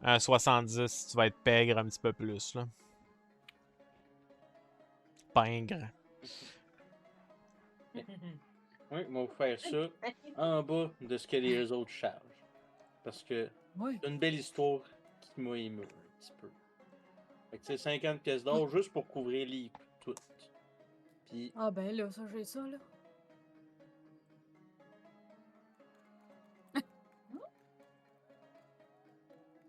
un 70 si tu vas être pègre un petit peu plus. Là. Pingre. Oui, on va faire ça en bas de ce que les autres chargent. Parce que Oui. c'est une belle histoire qui m'a ému un petit peu. Fait que tu sais, 50 pièces d'or juste pour couvrir les coûts de tout. Puis, Ah ben là, ça, j'ai ça, là.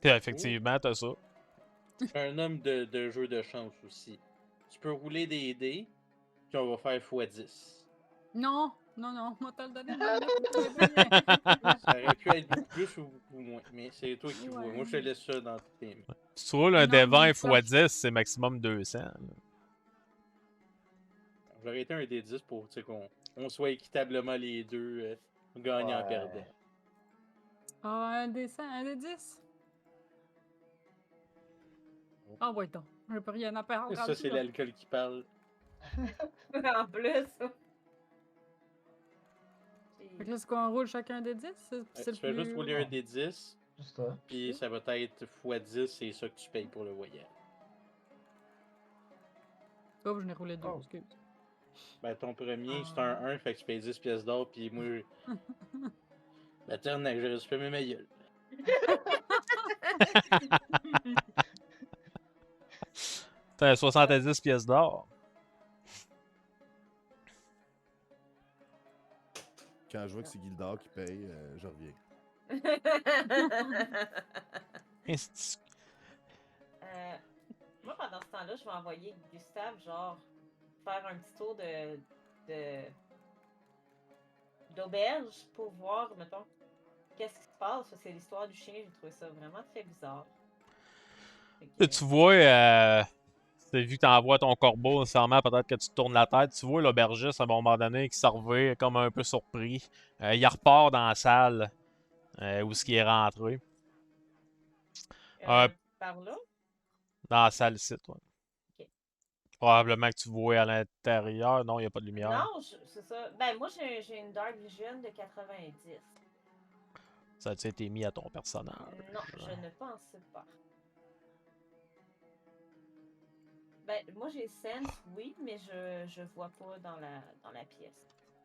Puis effectivement, t'as ça. je suis un homme de jeu de chance aussi. Tu peux rouler des dés, puis on va faire x10. Non, non, moi t'as le donné de même, là, faut que tu me dises, hein. Ça aurait pu être beaucoup plus ou beaucoup moins, mais c'est toi qui vois. Ouais. Moi, je te laisse ça dans tes mains. Si tu roules un Non, des 20 mais ça- x 10, c'est maximum 200. là. J'aurais été un des 10 pour qu'on soit équitablement les deux gagnants-perdants. Ouais. Ah, un des 100, un des 10. Ah ouais, donc. J'ai pas rien à perdre. Ça, c'est l'alcool qui parle. En plus. Fait que là, c'est qu'on roule chacun des 10? C'est Tu le fais juste plus... rouler un des 10, Juste ça. puis ça va être x10, c'est ça que tu payes pour le voyage. Oh, je n'ai roulé 2, Oh. excuse. Ben, ton premier, c'est un 1, fait que tu payes 10 pièces d'or, puis moi. Ben, tabarnak, j'aurais dû fermer ma gueule. T'as 70 pièces d'or. Quand je vois que c'est Gildor qui paye, je reviens. Esti- Moi, pendant ce temps-là, je vais envoyer Gustave, genre, faire un petit tour d'auberge pour voir, mettons, qu'est-ce qui se passe. Parce que l'histoire du chien, j'ai trouvé ça vraiment très bizarre. Fait que- Tu vois, vu que t'envoies ton corbeau, nécessairement, peut-être que tu te tournes la tête. Tu vois l'aubergiste à un moment donné qui servait comme un peu surpris. Il repart dans la salle où est-ce qu'il est rentré. Par là? Dans la salle ici, toi. Ok. Probablement que tu vois à l'intérieur. Non, il n'y a pas de lumière. Non, c'est ça. Ben, moi, j'ai une Dark Vision de 90. Ça a été mis à ton personnage. Non, je ne pensais pas. Ben, moi, j'ai Sense, oui, mais je vois pas dans la pièce.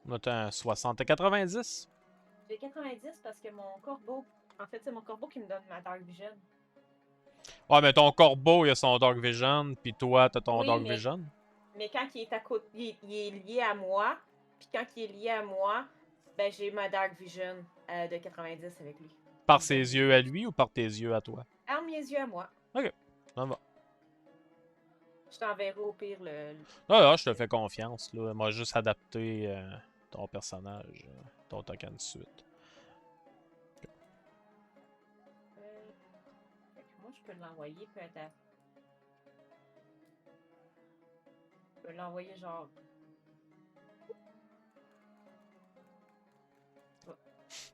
On a un 60. T'as 90? J'ai 90 parce que mon corbeau... En fait, c'est mon corbeau qui me donne ma Dark Vision. Ouais, mais ton corbeau, il a son Dark Vision, puis toi, t'as ton Oui, Dark mais- Vision. Mais quand il est à côté, il est lié à moi. Puis quand il est lié à moi, ben j'ai ma Dark Vision de 90 avec lui. Par ses yeux à lui ou par tes yeux à toi? À mes yeux à moi. Ça va. Je t'enverrai au pire le... Ah, je te fais confiance, là. Moi, juste adapter ton personnage, ton token de suite. Fait que moi, je peux l'envoyer, puis attends. Je peux l'envoyer genre...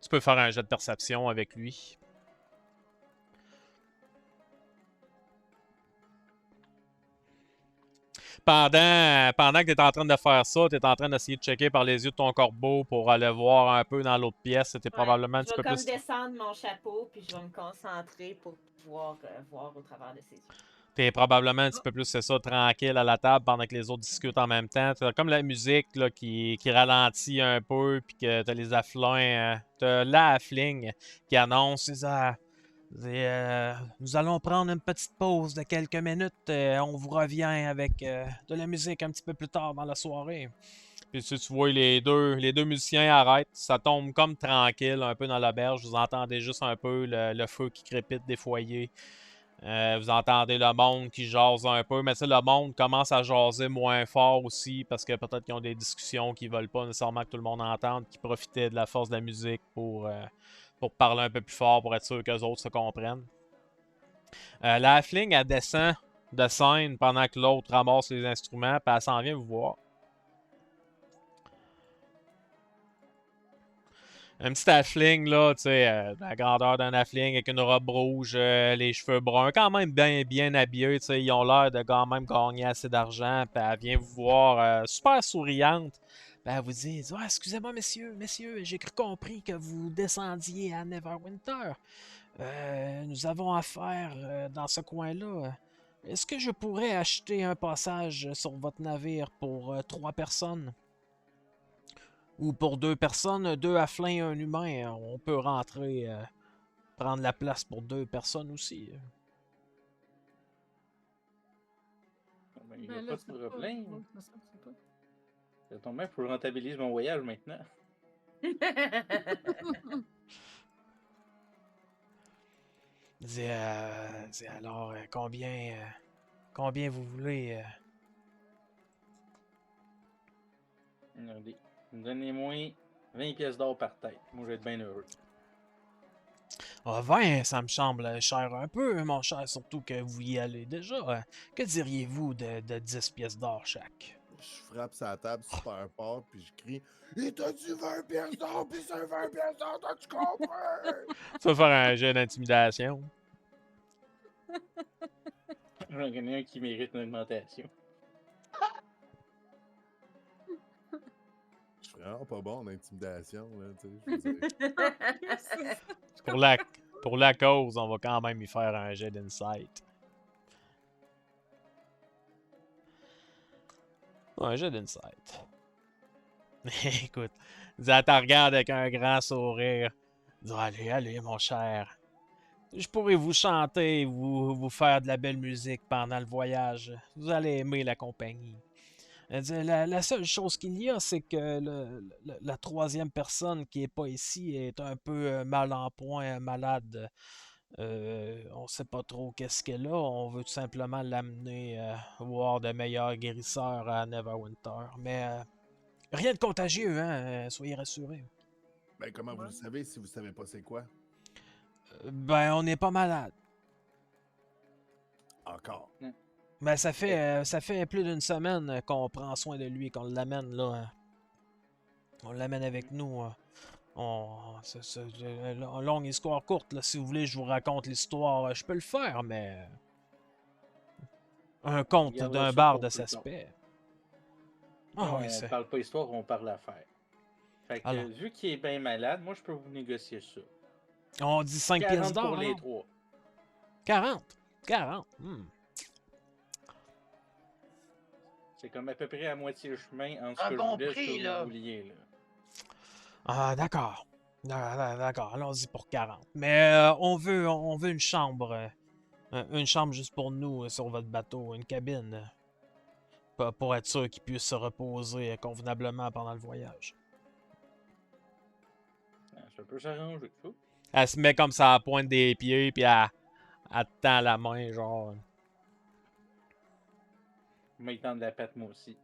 Tu peux faire un jet de perception avec lui. Pendant que tu es en train de faire ça, tu es en train d'essayer de checker par les yeux de ton corbeau pour aller voir un peu dans l'autre pièce. C'était probablement un je petit vais peu comme plus. descendre mon chapeau, puis je vais me concentrer pour pouvoir voir au travers de ses yeux. T'es probablement un petit peu plus, c'est ça, tranquille à la table pendant que les autres discutent en même temps. T'as comme la musique là, qui ralentit un peu, puis que t'as les afflins. T'as la affling qui annonce nous allons prendre une petite pause de quelques minutes. On vous revient avec de la musique un petit peu plus tard dans la soirée. Puis tu vois les deux musiciens arrêtent. Ça tombe comme tranquille un peu dans l'auberge. Vous entendez juste un peu le feu qui crépite des foyers. Vous entendez le monde qui jase un peu, mais le monde commence à jaser moins fort aussi parce que peut-être qu'ils ont des discussions qu'ils veulent pas nécessairement que tout le monde entende, qui profitaient de la force de la musique pour parler un peu plus fort pour être sûr que les autres se comprennent. La halfling, elle descend de scène pendant que l'autre ramasse les instruments, puis elle s'en vient vous voir. Un petit halfling, là, tu sais, la grandeur d'un halfling avec une robe rouge, les cheveux bruns, quand même bien habillés, tu sais, ils ont l'air de quand même gagner assez d'argent, puis elle vient vous voir super souriante, puis elle vous dit « Ah, excusez-moi, messieurs, j'ai cru compris que vous descendiez à Neverwinter. Nous avons affaire dans ce coin-là. Est-ce que je pourrais acheter un passage sur votre navire pour 3 personnes? » Ou pour 2 personnes, 2 halflings et un humain, on peut rentrer, prendre la place pour 2 personnes aussi. Ben, il n'y a Ben pas là, de c'est pas. problème. Ouais, c'est ça, c'est pas. Ça tombe bien, faut que je rentabilise mon voyage maintenant. Dis alors, combien vous voulez? Regardez. Donnez-moi 20 pièces d'or par tête. Moi, je vais être bien heureux. 20, ça me semble cher un peu, mon cher, surtout que vous y allez déjà. Que diriez-vous de 10 pièces d'or chaque? Je frappe sa table super fort, puis je crie « Il t'a dit 20 pièces d'or, puis c'est 20 pièces d'or, t'as-tu compris? » Tu vas faire un jeu d'intimidation. J'en connais un qui mérite une augmentation. Je suis vraiment pas bon en intimidation, là, tu sais, je veux dire. C'est ça. Pour la cause, on va quand même y faire un jet d'insight. Un jet d'insight. Écoute, elle te regarde avec un grand sourire. Dis, allez, allez, mon cher. Je pourrais vous chanter, vous faire de la belle musique pendant le voyage. Vous allez aimer la compagnie. Elle dit, la seule chose qu'il y a, c'est que la troisième personne qui est pas ici est un peu mal en point, malade. On sait pas trop qu'est-ce qu'elle a. On veut tout simplement l'amener voir de meilleurs guérisseurs à Neverwinter. Mais rien de contagieux, hein? Soyez rassurés. Ben, comment vous Ouais. le savez si vous savez pas c'est quoi? Ben, on n'est pas malade. Encore. Ben, ça fait plus d'une semaine qu'on prend soin de lui, qu'on l'amène là. On l'amène avec nous. C'est une longue histoire courte. Là. Si vous voulez, je vous raconte l'histoire. Je peux le faire, mais. Un On conte gardera d'un ça bar pour de plus tard. s'aspect. Là, Ah oui, on c'est. parle pas histoire, on parle affaires. Fait que, Alors, vu qu'il est bien malade, moi, je peux vous négocier ça. on dit 5 pièces 40 pour d'or. les Alors? 3. 40. 40. C'est comme à peu près à moitié le chemin entre ce Un que je bon voulais et ce prix, que là. vous vouliez. Là. Ah, d'accord. D'accord, allons-y pour 40. Mais on veut une chambre. Une chambre juste pour nous sur votre bateau. Une cabine. Pour être sûr qu'il puisse se reposer convenablement pendant le voyage. Ça peut s'arranger, ça. Elle se met comme ça à la pointe des pieds, puis elle te tend la main, genre. Je vais tendre la patte, moi aussi.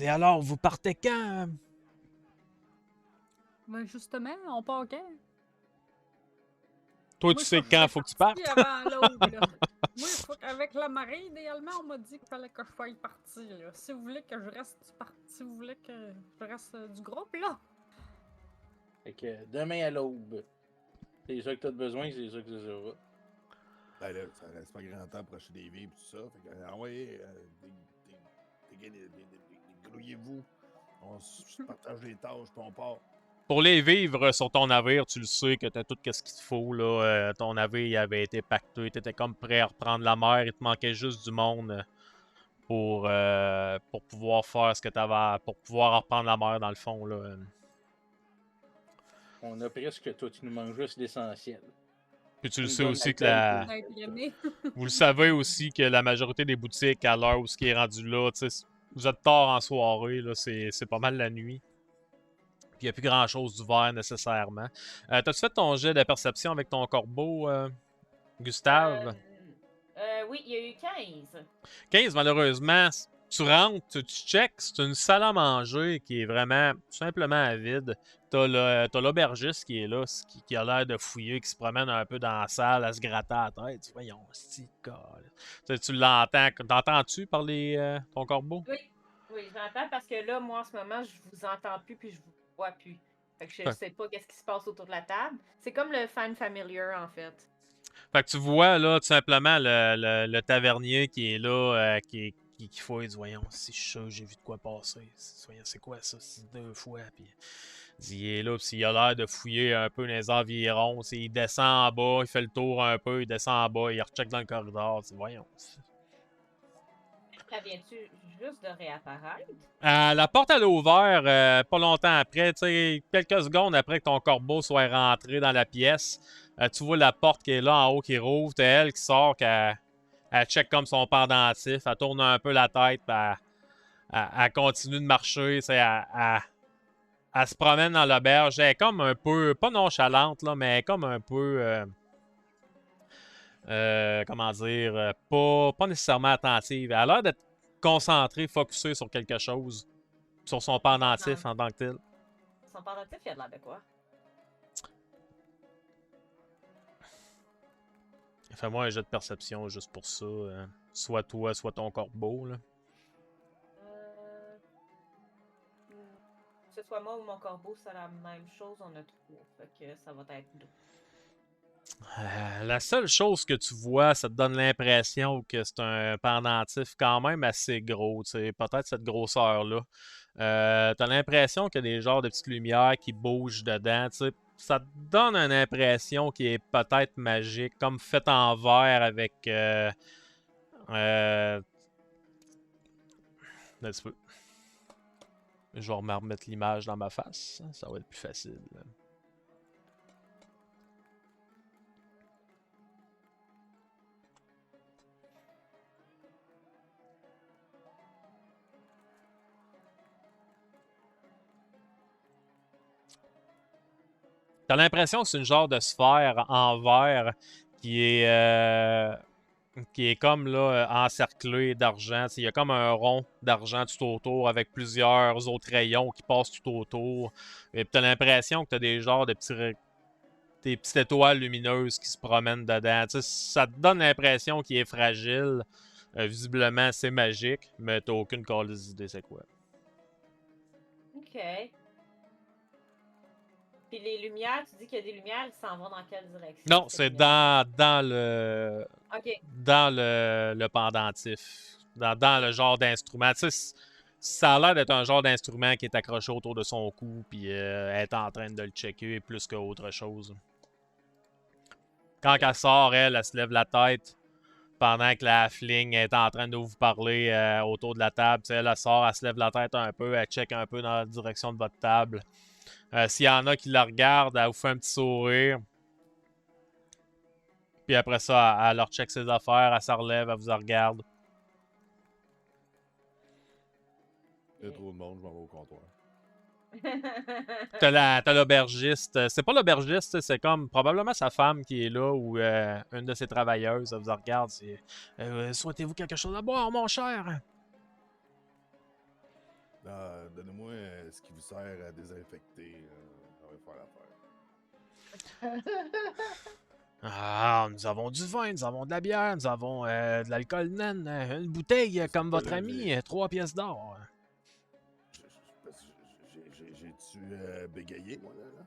Et alors, vous partez quand? Ben justement, on part quand? Toi, Moi, tu sais je quand serais faut que tu partie partes? avant l'aube, là. Moi, avec la marée, idéalement, on m'a dit qu'il fallait que je fasse partie, là. Si vous voulez que je reste si vous voulez que je reste du groupe, là. Fait que demain à l'aube, c'est ça que t'as besoin, c'est ça que tu auras. Ben là, ça reste pas grand temps pour acheter des vivres et tout ça. Fait que, envoyez, grouillez-vous. On se partage les tâches, puis on part. Pour les vivres sur ton navire, tu le sais que t'as tout ce qu'il te faut. Là. Ton navire il avait été pacté. T'étais comme prêt à reprendre la mer. Il te manquait juste du monde pour pouvoir faire ce que t'avais. Pour pouvoir reprendre la mer dans le fond. Là. On a presque tout, il nous manque juste l'essentiel. Puis tu le Une sais bonne aussi que alcool D'être aimé. vous le savez aussi que la majorité des boutiques, à l'heure où ce qui est rendu là, vous êtes tard en soirée, là, c'est pas mal la nuit. Puis il n'y a plus grand chose d'ouvert nécessairement. T'as-tu fait ton jet de perception avec ton corbeau, Gustave? Oui, il y a eu 15. 15, malheureusement, tu rentres, tu checks, c'est une salle à manger qui est vraiment tout simplement vide. T'as l'aubergiste qui est là, qui a l'air de fouiller, qui se promène un peu dans la salle à se gratter la tête. Voyons, c'est tu l'entends. T'entends-tu parler ton corbeau? Oui, oui, j'entends parce que là, moi, en ce moment, je vous entends plus puis je vous vois plus. Fait que je Ouais. sais pas qu'est-ce qui se passe autour de la table. C'est comme le fan familiar, en fait. Fait que tu vois là tout simplement le tavernier qui est là, qui fouille, dit voyons, si je suis sûr, j'ai vu de quoi passer. Voyons, c'est quoi ça? C'est 2 fois. Puis il est là, puis il a l'air de fouiller un peu dans les environs. Il descend en bas, il fait le tour un peu, il descend en bas, il recheck dans le corridor. Voyons. Elle vient-tu juste de réapparaître? La porte, elle a ouvert pas longtemps après, tu sais, quelques secondes après que ton corbeau soit rentré dans la pièce. Tu vois la porte qui est là en haut qui rouvre. C'est elle qui sort, qu'elle elle check comme son pendentif. Elle tourne un peu la tête, puis elle continue de marcher. Tu sais, elle se promène dans l'auberge. Elle est comme un peu, pas nonchalante, là, mais elle est comme un peu. Comment dire, pas nécessairement attentive. Elle a l'air d'être concentrée, focusée sur quelque chose, sur son pendentif en tant que tel. Son pendentif, il a de l'air de quoi? Fais-moi un jet de perception juste pour ça. Soit toi, soit ton corbeau. Là. Que ce soit moi ou mon corbeau, c'est la même chose, on a 3. Fait que ça va être 2. La seule chose que tu vois, ça te donne l'impression que c'est un pendentif quand même assez gros. Peut-être cette grosseur-là. T'as l'impression qu'il y a des genres de petites lumières qui bougent dedans. Ça te donne une impression qui est peut-être magique, comme fait en verre avec. Un petit peu. Je vais me remettre l'image dans ma face. Ça va être plus facile. T'as l'impression que c'est une genre de sphère en verre qui est comme là encerclée d'argent. Il y a comme un rond d'argent tout autour avec plusieurs autres rayons qui passent tout autour. Et t'as l'impression que t'as des genres de des petites étoiles lumineuses qui se promènent dedans. Ça te donne l'impression qu'il est fragile. Visiblement, c'est magique, mais t'as aucune calice d'idée c'est quoi. Ok. Puis les lumières, tu dis qu'il y a des lumières, ils s'en vont dans quelle direction? Non, ces c'est lumières-là? dans le Ok. dans le pendentif, dans le genre d'instrument. Tu sais, ça a l'air d'être un genre d'instrument qui est accroché autour de son cou, puis elle est en train de le checker plus qu'autre chose. Quand elle sort, elle se lève la tête pendant que la fling est en train de vous parler autour de la table. Tu sais, elle sort, elle se lève la tête un peu, elle check un peu dans la direction de votre table. S'il y en a qui la regardent, elle vous fait un petit sourire. Puis après ça, elle leur check ses affaires, elle se relève, elle vous regarde. Il y a trop de monde, je m'en vais au comptoir. T'as l'aubergiste. C'est pas l'aubergiste, c'est comme probablement sa femme qui est là ou une de ses travailleuses. Elle vous regarde. Souhaitez-vous quelque chose à boire, mon cher? Donnez-moi ce qui vous sert à désinfecter. On va faire l'affaire. Ah, nous avons du vin, nous avons de la bière, nous avons de l'alcool naine, une bouteille comme votre là, ami, 3 pièces d'or. J'ai-tu bégayé, moi, là?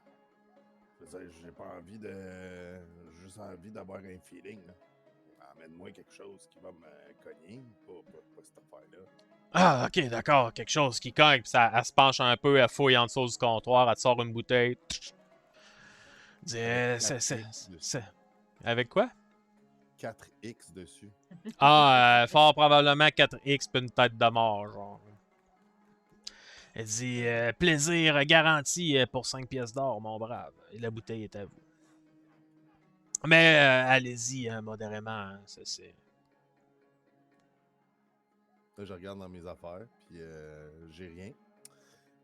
J'ai pas envie de... J'ai juste envie d'avoir un feeling, là. Amène-moi quelque chose qui va me cogner, pas cette affaire-là. Ah, ok, d'accord, quelque chose qui cogne, puis elle se penche un peu, elle fouille en dessous du comptoir, elle te sort une bouteille. C'est... Avec quoi? 4X dessus. Ah, fort probablement 4X puis une tête de mort, genre. Elle dit plaisir garanti pour 5 pièces d'or, mon brave. Et la bouteille est à vous. Mais allez-y modérément, hein, c'est. Là, je regarde dans mes affaires, puis j'ai rien.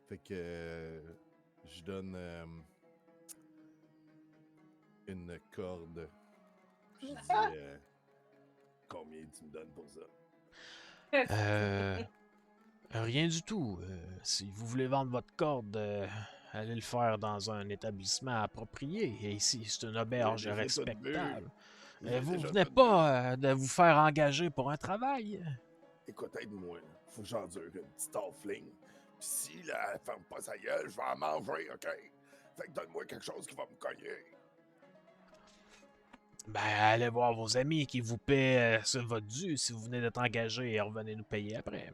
Fait que je donne une corde. Puis je dis combien tu me donnes pour ça? Rien du tout. Si vous voulez vendre votre corde, allez le faire dans un établissement approprié. Et ici, c'est une auberge déjà respectable. J'ai Vous déjà venez tout pas de vous faire engager pour un travail. Écoute, aide-moi. Là. Faut que j'endure une petite offling. Pis si là, elle ferme pas sa gueule, je vais en manger, OK? Fait que donne-moi quelque chose qui va me cogner. Ben, allez voir vos amis qui vous paient sur votre dû si vous venez d'être engagé et revenez nous payer après.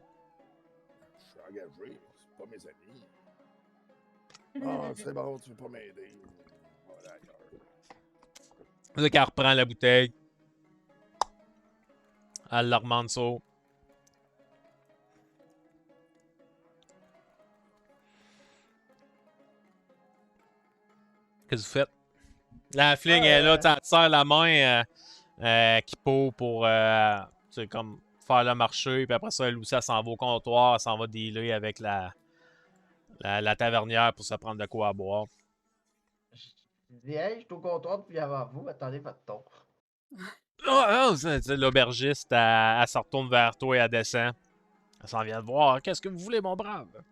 Je suis engagé, c'est pas mes amis. Ah, c'est bon, tu veux pas m'aider. Voilà, ailleurs. C'est qu'elle reprend la bouteille. Elle la remonte ça. Qu'est-ce que vous faites? La fling est là, tu te serres la main Kipo pour tu sais, comme faire le marché, puis après ça, elle aussi, elle s'en va au comptoir, elle s'en va dealer avec la tavernière pour se prendre de quoi à boire. Je dis, hey, je suis au comptoir depuis avant vous, attendez votre tour. L'aubergiste, elle se retourne vers toi et elle descend. Elle s'en vient te voir. Qu'est-ce que vous voulez, mon brave?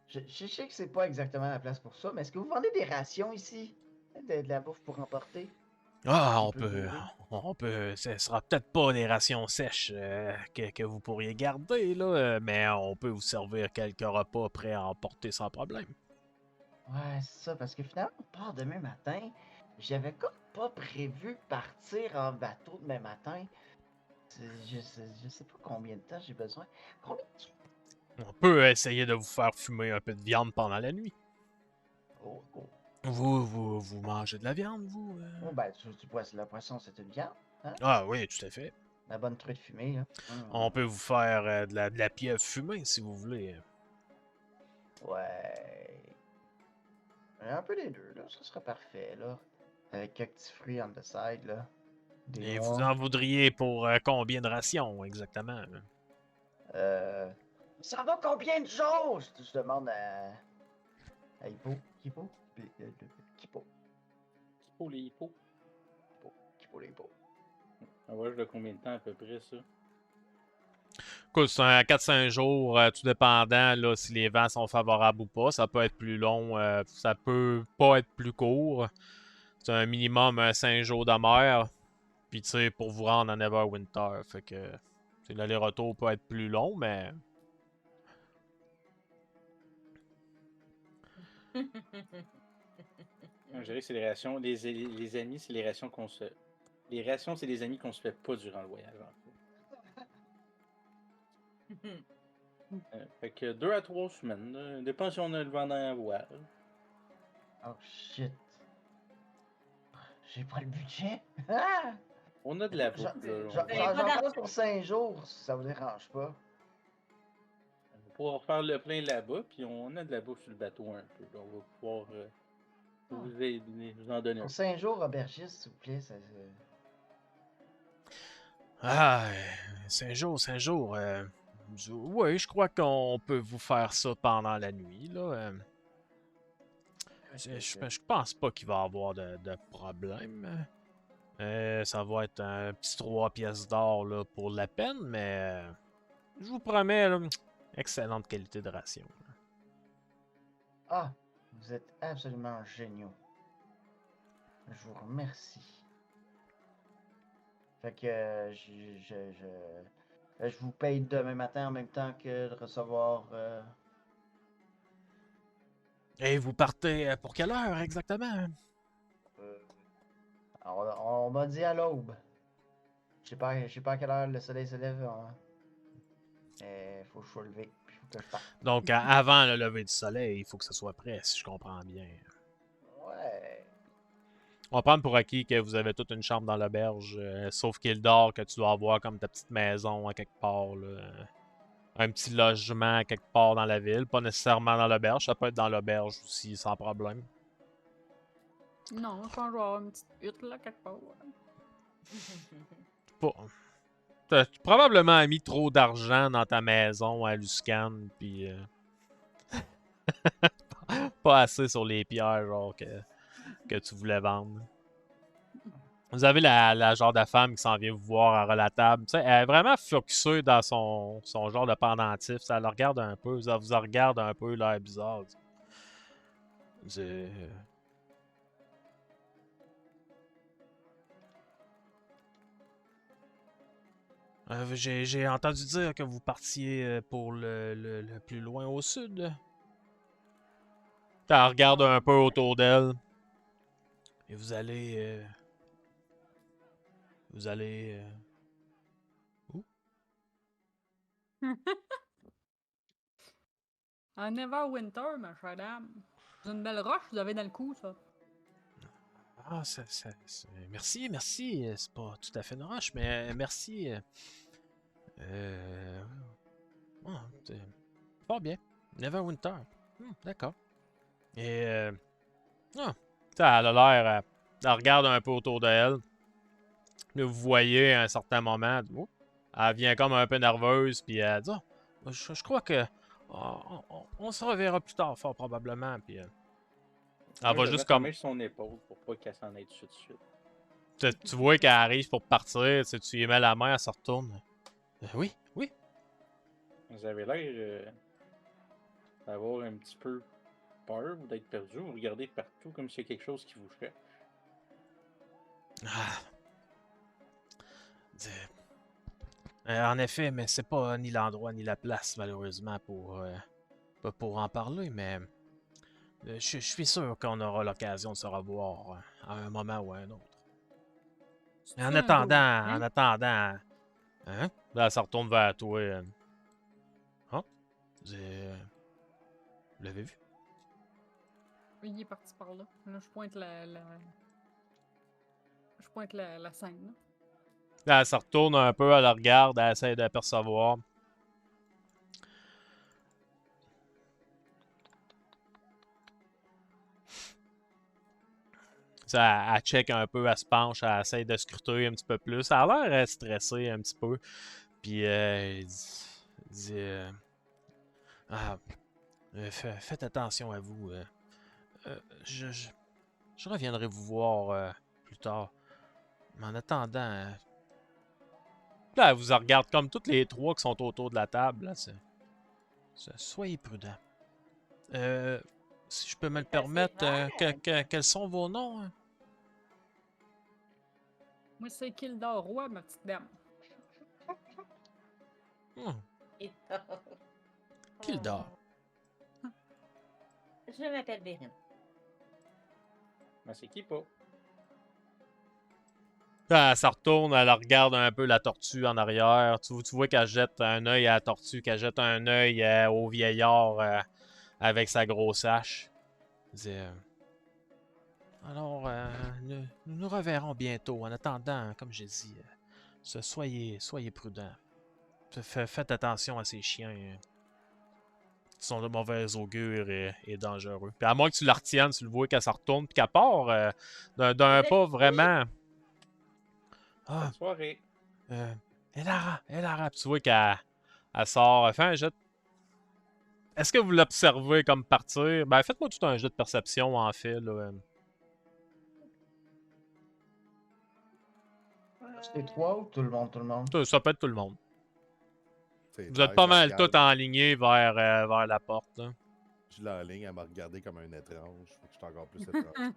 Je sais que c'est pas exactement la place pour ça, mais est-ce que vous vendez des rations ici? De la bouffe pour emporter? Ah, Un on peu peut. brûlée? On peut. Ce sera peut-être pas des rations sèches que vous pourriez garder, là, mais on peut vous servir quelques repas prêts à emporter sans problème. Ouais, c'est ça, parce que finalement, on part demain matin. J'avais comme pas prévu partir en bateau demain matin. Je sais pas combien de temps j'ai besoin. Combien de... On peut essayer de vous faire fumer un peu de viande pendant la nuit. Oh, oh. Vous mangez de la viande, vous? Oh, ben, du poisson, le poisson, c'est une viande. Hein? Ah oui, tout à fait. La bonne truite fumée, là. On peut vous faire de la pieuvre fumée, si vous voulez. Ouais. Un peu les deux, là. Ça serait parfait, là. Avec quelques petits fruits on the side, là. Des Et vous noix. en voudriez pour combien de rations, exactement? Ça va combien de jours? Je demande à Hippo. Hippo? Hippo. Pour les hippos. Hippo, les Hippo. Un voyage de combien de temps à peu près, ça? Écoute, c'est un 4-5 jours, tout dépendant là, si les vents sont favorables ou pas. Ça peut être plus long, ça peut pas être plus court. C'est un minimum 5 jours de mer. Puis tu sais, pour vous rendre à Neverwinter. Fait que l'aller-retour peut être plus long, mais. Je dirais que c'est les rations. Les amis, c'est les rations qu'on se. Les rations, c'est les amis qu'on se fait pas durant le voyage, en fait. Fait que 2 à 3 semaines. Là. Dépend si on a le vent dans la voile. Oh shit. J'ai pas le budget. Ah! On a de la bouffe, là. J'en passe pour 5 jours, si ça vous dérange pas. On va pouvoir faire le plein là-bas, puis on a de la bouffe sur le bateau un peu. Là. On va pouvoir vous aider, vous en donner un Pour peu. 5 jours, aubergiste, s'il vous plaît. Ah, 5 jours, 5 jours. Oui, je crois qu'on peut vous faire ça pendant la nuit, là. Je pense pas qu'il va y avoir de problème. Ça va être un petit 3 pièces d'or là, pour la peine, mais je vous promets, là, excellente qualité de ration. Ah, vous êtes absolument géniaux. Je vous remercie. Fait que je vous paye demain matin en même temps que de recevoir. Et vous partez pour quelle heure exactement? Euh, on m'a dit à l'aube. Je sais pas à quelle heure le soleil se lève. Mais faut que je sois levé. Puis faut que je parte. Donc, avant le lever du soleil, il faut que ce soit prêt, si je comprends bien. Ouais. On va prendre pour acquis que vous avez toute une chambre dans l'auberge, sauf qu'il dort, que tu dois avoir comme ta petite maison à quelque part. Là. Un petit logement quelque part dans la ville, pas nécessairement dans l'auberge, ça peut être dans l'auberge aussi sans problème. Non, je pense que je vais avoir une petite hutte là, quelque part. Pas. T'as probablement mis trop d'argent dans ta maison à Luscan, puis pas assez sur les pierres genre que tu voulais vendre. Vous avez la genre de femme qui s'en vient vous voir à relatable. Tu sais, elle est vraiment focusée dans son genre de pendentif. Ça la regarde un peu. Ça vous regarde un peu, l'air bizarre. C'est... J'ai entendu dire que vous partiez pour le plus loin au sud. Elle regarde un peu autour d'elle. Et vous allez... Vous allez... Où? En Neverwinter, ma chère dame. C'est une belle roche que vous avez dans le cou, ça. Ah, merci, merci. C'est pas tout à fait une roche, mais merci. Ah, c'est fort bien. Neverwinter. D'accord. Et Ah, ça, elle a l'air. Elle regarde un peu autour d'elle. Là, vous voyez à un certain moment, elle vient comme un peu nerveuse, puis elle dit Ah, je crois que on se reverra plus tard, fort probablement. Puis elle Moi, je va vais juste mettre la comme. main sur son épaule pour pas qu'elle s'en aille tout de suite. Tu vois qu'elle arrive pour partir, tu lui mets la main, elle se retourne. Oui, oui. Vous avez l'air d'avoir un petit peu peur ou d'être perdu. Vous regardez partout comme s'il y a quelque chose qui vous cherche. Ah. En effet, mais c'est pas ni l'endroit ni la place, malheureusement, pour en parler, mais je suis sûr qu'on aura l'occasion de se revoir à un moment ou à un autre. C'est En un attendant, dos, en hein? attendant, hein? Là, elle se retourne vers toi. Ah, vous l'avez vu? Oui, il est parti par là. Là, je pointe Je pointe la scène, là. Là, elle se retourne un peu, elle la regarde, elle essaie d'apercevoir. Ça, elle check un peu, elle se penche, elle essaie de scruter un petit peu plus. Elle a l'air stressée un petit peu. Puis elle dit ah, faites attention à vous. Euh, je, je- je reviendrai vous voir plus tard. Mais en attendant, là, elle vous regarde comme toutes les trois qui sont autour de la table. Là, soyez prudents. Si je peux me le C'est assez permettre, vague. quels sont vos noms? Hein? Moi, c'est Kildor Roi, ma petite dame. Hmm, Et toi? Kildor. Je m'appelle Bérine. Mais c'est qui pas? Là, elle se retourne, elle regarde un peu la tortue en arrière. Tu vois qu'elle jette un œil à la tortue, qu'elle jette un œil au vieillard avec sa grosse hache. Elle dit, alors, nous nous reverrons bientôt. En attendant, comme j'ai dit, soyez prudents. Faites attention à ces chiens qui sont de mauvais augure et dangereux. Puis à moins que tu la retiennes, tu le vois qu'elle se retourne, puis qu'elle part d'un Vous êtes pas qui? vraiment. Ah, Bonne soirée. Elara. Puis tu vois qu'elle sort, elle fait un jet. Est-ce que vous l'observez comme partir? Ben, faites-moi tout un jet de perception, en fait. Là. C'est toi ou tout le monde, tout le monde? Ça peut être tout le monde. C'est Vous êtes clair, pas je la mal tous regarde. enlignés vers la porte. Là. Je l'enligne, elle m'a regardé comme un étrange. Fait que je suis encore plus étrange qu'elle.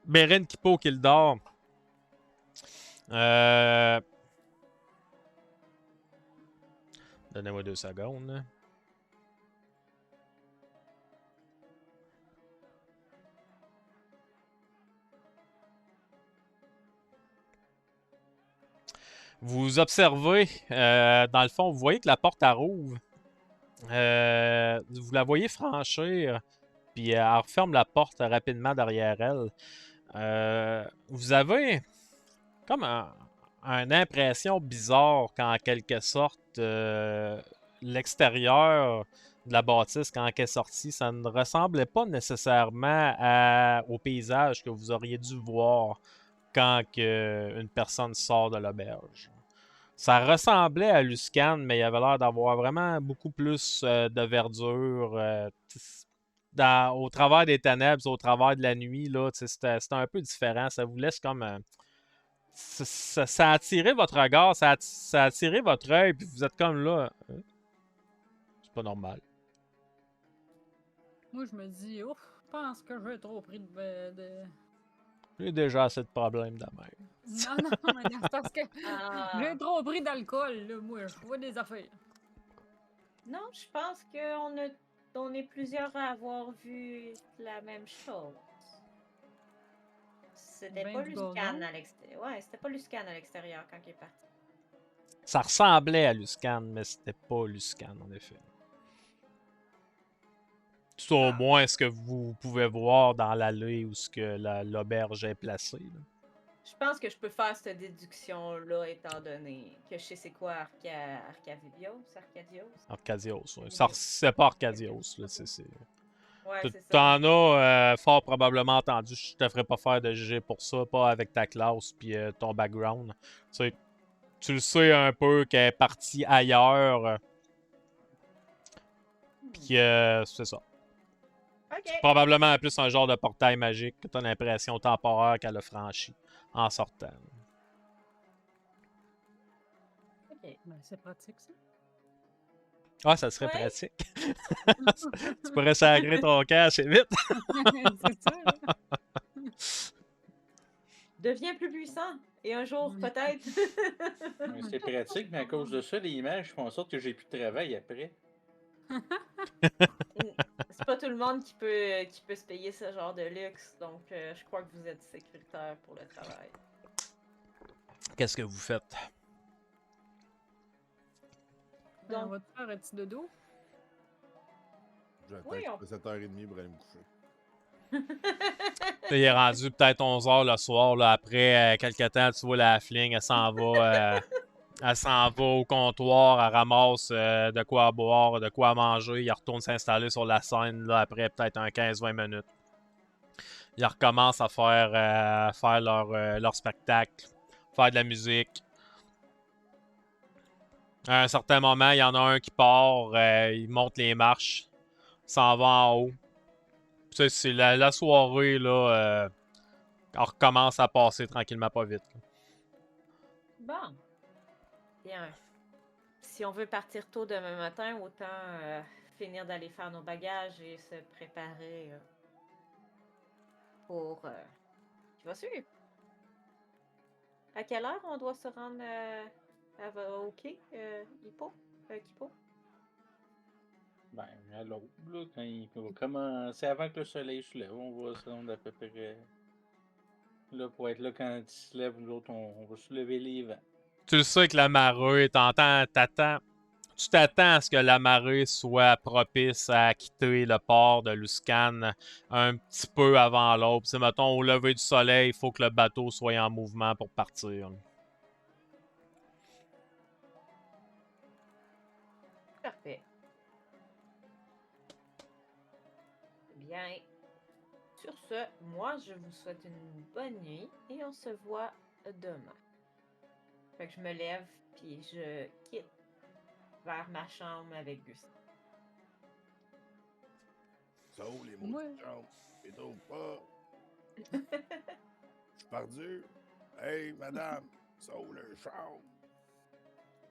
Beren Kipo qui le dort. Donnez-moi 2 secondes. Là. Vous observez, dans le fond, vous voyez que la porte elle rouvre. Vous la voyez franchir, puis elle referme la porte rapidement derrière elle. Vous avez comme une impression bizarre qu'en quelque sorte, l'extérieur de la bâtisse, quand elle est sortie, ça ne ressemblait pas nécessairement au paysage que vous auriez dû voir quand une personne sort de l'auberge. Ça ressemblait à Luscan, mais il y avait l'air d'avoir vraiment beaucoup plus de verdure. Au travers des ténèbres, au travers de la nuit, là, c'était un peu différent. Ça vous laisse comme. Ça a attiré votre regard, ça a attiré votre œil, puis vous êtes comme là. C'est pas normal. Moi, je me dis, ouf, je pense que j'ai trop pris de... J'ai déjà assez de problèmes de même. Non, non, mais c'est parce que Ah. j'ai trop pris d'alcool, là, moi, je vois des affaires. Non, je pense on est plusieurs à avoir vu la même chose. C'était Ben pas du Luscan gazon. à l'extérieur. Ouais, c'était pas Luscan à l'extérieur quand il est parti. Ça ressemblait à Luscan, mais c'était pas Luscan, en effet. Tout au moins ce que vous pouvez voir dans l'allée où l'auberge est placée. Là. Je pense que je peux faire cette déduction-là, étant donné que je sais c'est quoi Arcadios? Arcadios, ouais. C'est pas Arcadios, là. Ouais, c'est ça. T'en as fort probablement entendu. Je te ferai pas faire de GG pour ça, pas avec ta classe puis ton background. Tu le sais un peu qu'elle est partie ailleurs. Puis c'est ça. Ok. C'est probablement plus un genre de portail magique que t'as l'impression temporaire qu'elle a franchi en sortant. Ok. Ben, c'est pratique, ça. Ah, ça serait Ouais. pratique. Tu pourrais sacrer ton camp assez vite. C'est ça, là. Deviens plus puissant. Et un jour, peut-être. Ouais, c'est pratique, mais à cause de ça, les images font en sorte que j'ai plus de travail après. C'est pas tout le monde qui peut se payer ce genre de luxe, donc je crois que vous êtes sécuritaire pour le travail. Qu'est-ce que vous faites? Ben, on Donc, va te faire un petit dodo. J'attends Oui, qu'il on- soit 7h30 pour aller me coucher. Là, il est rendu peut-être 11h le soir. Là, après quelques temps, tu vois la fling, elle s'en va au comptoir, elle ramasse de quoi boire, de quoi manger. Il retourne s'installer sur la scène là, après peut-être un 15-20 minutes. Ils recommencent à faire leur spectacle, faire de la musique. À un certain moment, il y en a un qui part, il monte les marches, s'en va en haut. Puis c'est la soirée, là, on recommence à passer tranquillement pas vite. Là. bon. Bien. Si on veut partir tôt demain matin, autant finir d'aller faire nos bagages et se préparer pour qui va suivre. À quelle heure on doit se rendre au quai, Hippo? Kipo? Ben, à l'aube, là, quand il va commencer, avant que le soleil se lève, on va se rendre à peu près là pour être là quand il se lève, l'autre, on va soulever les vents. Tu le sais que la marée, tu t'attends à ce que la marée soit propice à quitter le port de Luscan un petit peu avant l'aube. C'est mettons au lever du soleil, il faut que le bateau soit en mouvement pour partir. Parfait. Bien. Sur ce, moi, je vous souhaite une bonne nuit et on se voit demain. Fait que je me lève puis je quitte vers ma chambre avec Gustave. Ça où les mots Ouais. de chance? Et trouve pas. Je suis perdu. Hey, madame, ça où le char?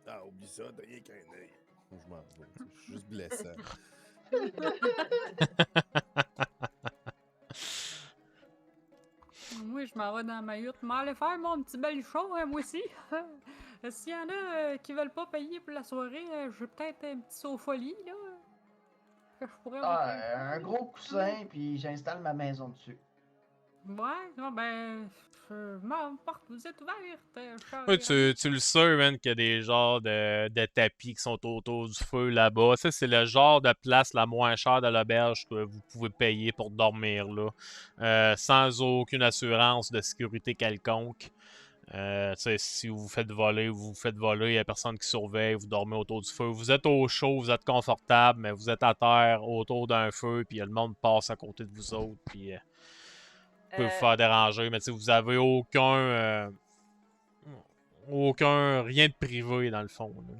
Ah, oublie ça, t'as rien qu'un œil. Je m'en vais, tu sais, je suis juste blessant. Moi, je m'en vais dans ma hutte. M'aller faire mon petit baluchon, moi aussi. S'il y en a qui veulent pas payer pour la soirée, j'ai peut-être un petit sofa-lit, là. Que je pourrais emprunter. Un gros coussin, puis j'installe ma maison dessus. Ouais, non, ben, je m'emporte, vous êtes ouverte. Ouais, tu le sais, man, qu'il y a des genres de tapis qui sont autour du feu là-bas. Ça, c'est le genre de place la moins chère de l'auberge que vous pouvez payer pour dormir là. Sans aucune assurance de sécurité quelconque. Si vous vous faites voler, il n'y a personne qui surveille, vous dormez autour du feu. Vous êtes au chaud, vous êtes confortable, mais vous êtes à terre autour d'un feu, puis le monde passe à côté de vous autres, puis peut vous faire déranger, mais vous avez rien de privé dans le fond. Là.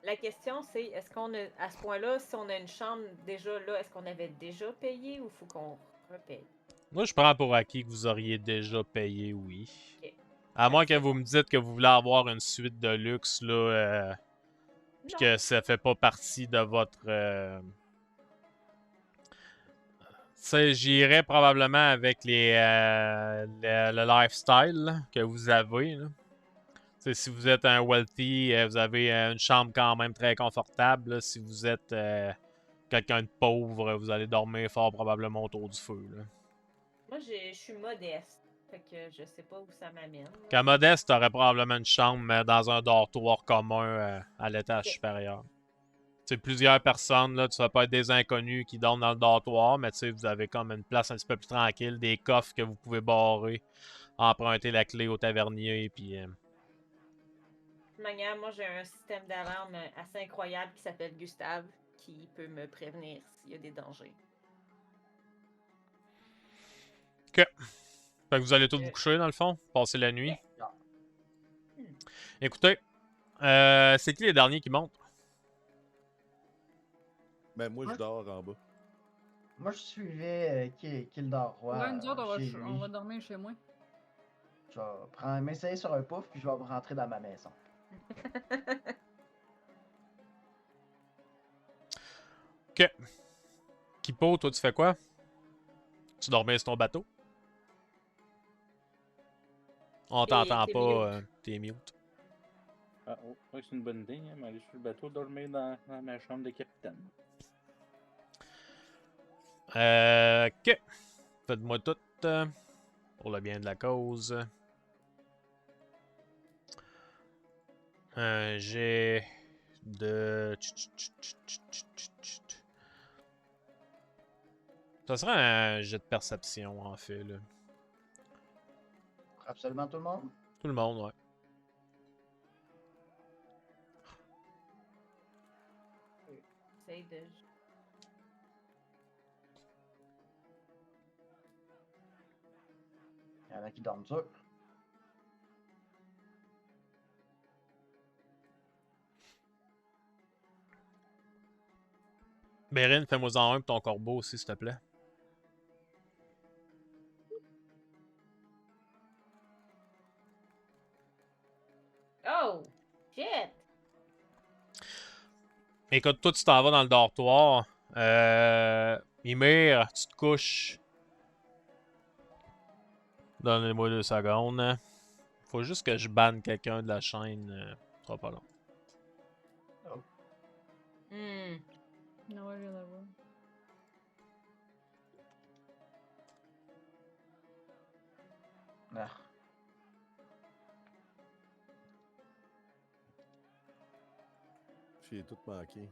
La question, c'est est-ce qu'on a, à ce point-là, si on a une chambre déjà là, est-ce qu'on avait déjà payé ou faut qu'on repaye? Moi, je prends pour acquis que vous auriez déjà payé, oui. Ok. À moins que C'est vous bon. me dites que vous voulez avoir une suite de luxe, là, puis Non. que ça fait pas partie de votre... J'irais probablement avec le lifestyle là, que vous avez. Là. Si vous êtes un wealthy, vous avez une chambre quand même très confortable. Là. Si vous êtes quelqu'un de pauvre, vous allez dormir fort probablement autour du feu. Là. Moi, je suis modeste. Fait que je sais pas où ça m'amène. là. Qu'à Modeste, t'aurais probablement une chambre mais dans un dortoir commun à l'étage Ok. supérieur. Plusieurs personnes, là, ça peut être des inconnus qui dorment dans le dortoir, mais vous avez comme une place un petit peu plus tranquille, des coffres que vous pouvez barrer emprunter la clé au tavernier, puis... De toute manière, moi, j'ai un système d'alarme assez incroyable qui s'appelle Gustave, qui peut me prévenir s'il y a des dangers. Fait que vous allez tous vous Euh. coucher, dans le fond, passer la nuit. Yeah. Écoutez, c'est qui les derniers qui montent? Ben, moi, je Ouais. dors en bas. Moi, je suivais Kildar Roy Ouais, nous autres, chez lui. on va dormir chez moi. Je vais m'essayer sur un pouf, puis je vais rentrer dans ma maison. Ok. Kipo, toi, tu fais quoi? Tu dormais sur ton bateau? On t'entend t'es pas, mute. t'es mute. Ah, oh, ouais, c'est une bonne idée, hein, m'aller sur le bateau, dormir dans ma chambre de capitaine. Ok. Faites-moi tout pour le bien de la cause. J'ai de... Ça serait un jet de perception, en fait, là. Absolument tout le monde? Tout le monde, ouais. Essaye de... Il y en a qui dorment dur. Bérine, fais-moi-en un pour ton corbeau aussi, s'il te plaît. Oh! Shit! Écoute, toi, tu t'en vas dans le dortoir. Ymir, tu te couches. Donnez-moi 2 secondes. Faut juste que je banne quelqu'un de la chaîne. Ce sera pas long. Hmm. Non, je viens d'avoir. Ah. J'ai tout manqué.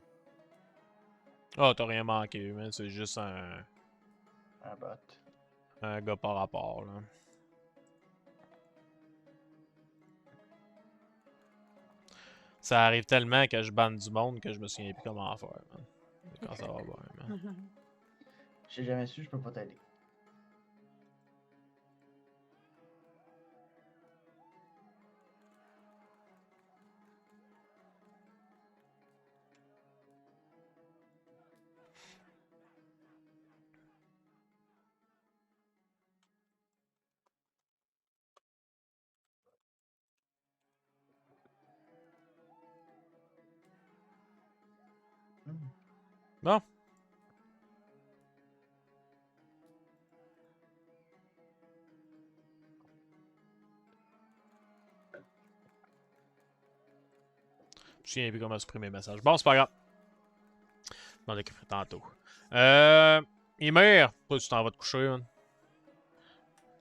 Ah, t'as rien manqué, man. C'est juste Un bot. un gars par rapport, là. Ça arrive tellement que je banne du monde que je me souviens plus comment faire, man. Quand ça va bien, man. J'ai jamais su, je peux pas t'aider. Hmm. Bon. Je me souviens plus comment supprimer mes messages. Bon, c'est pas grave. Je m'en occuperai tantôt. Ymir, toi, tu t'en vas te coucher, man.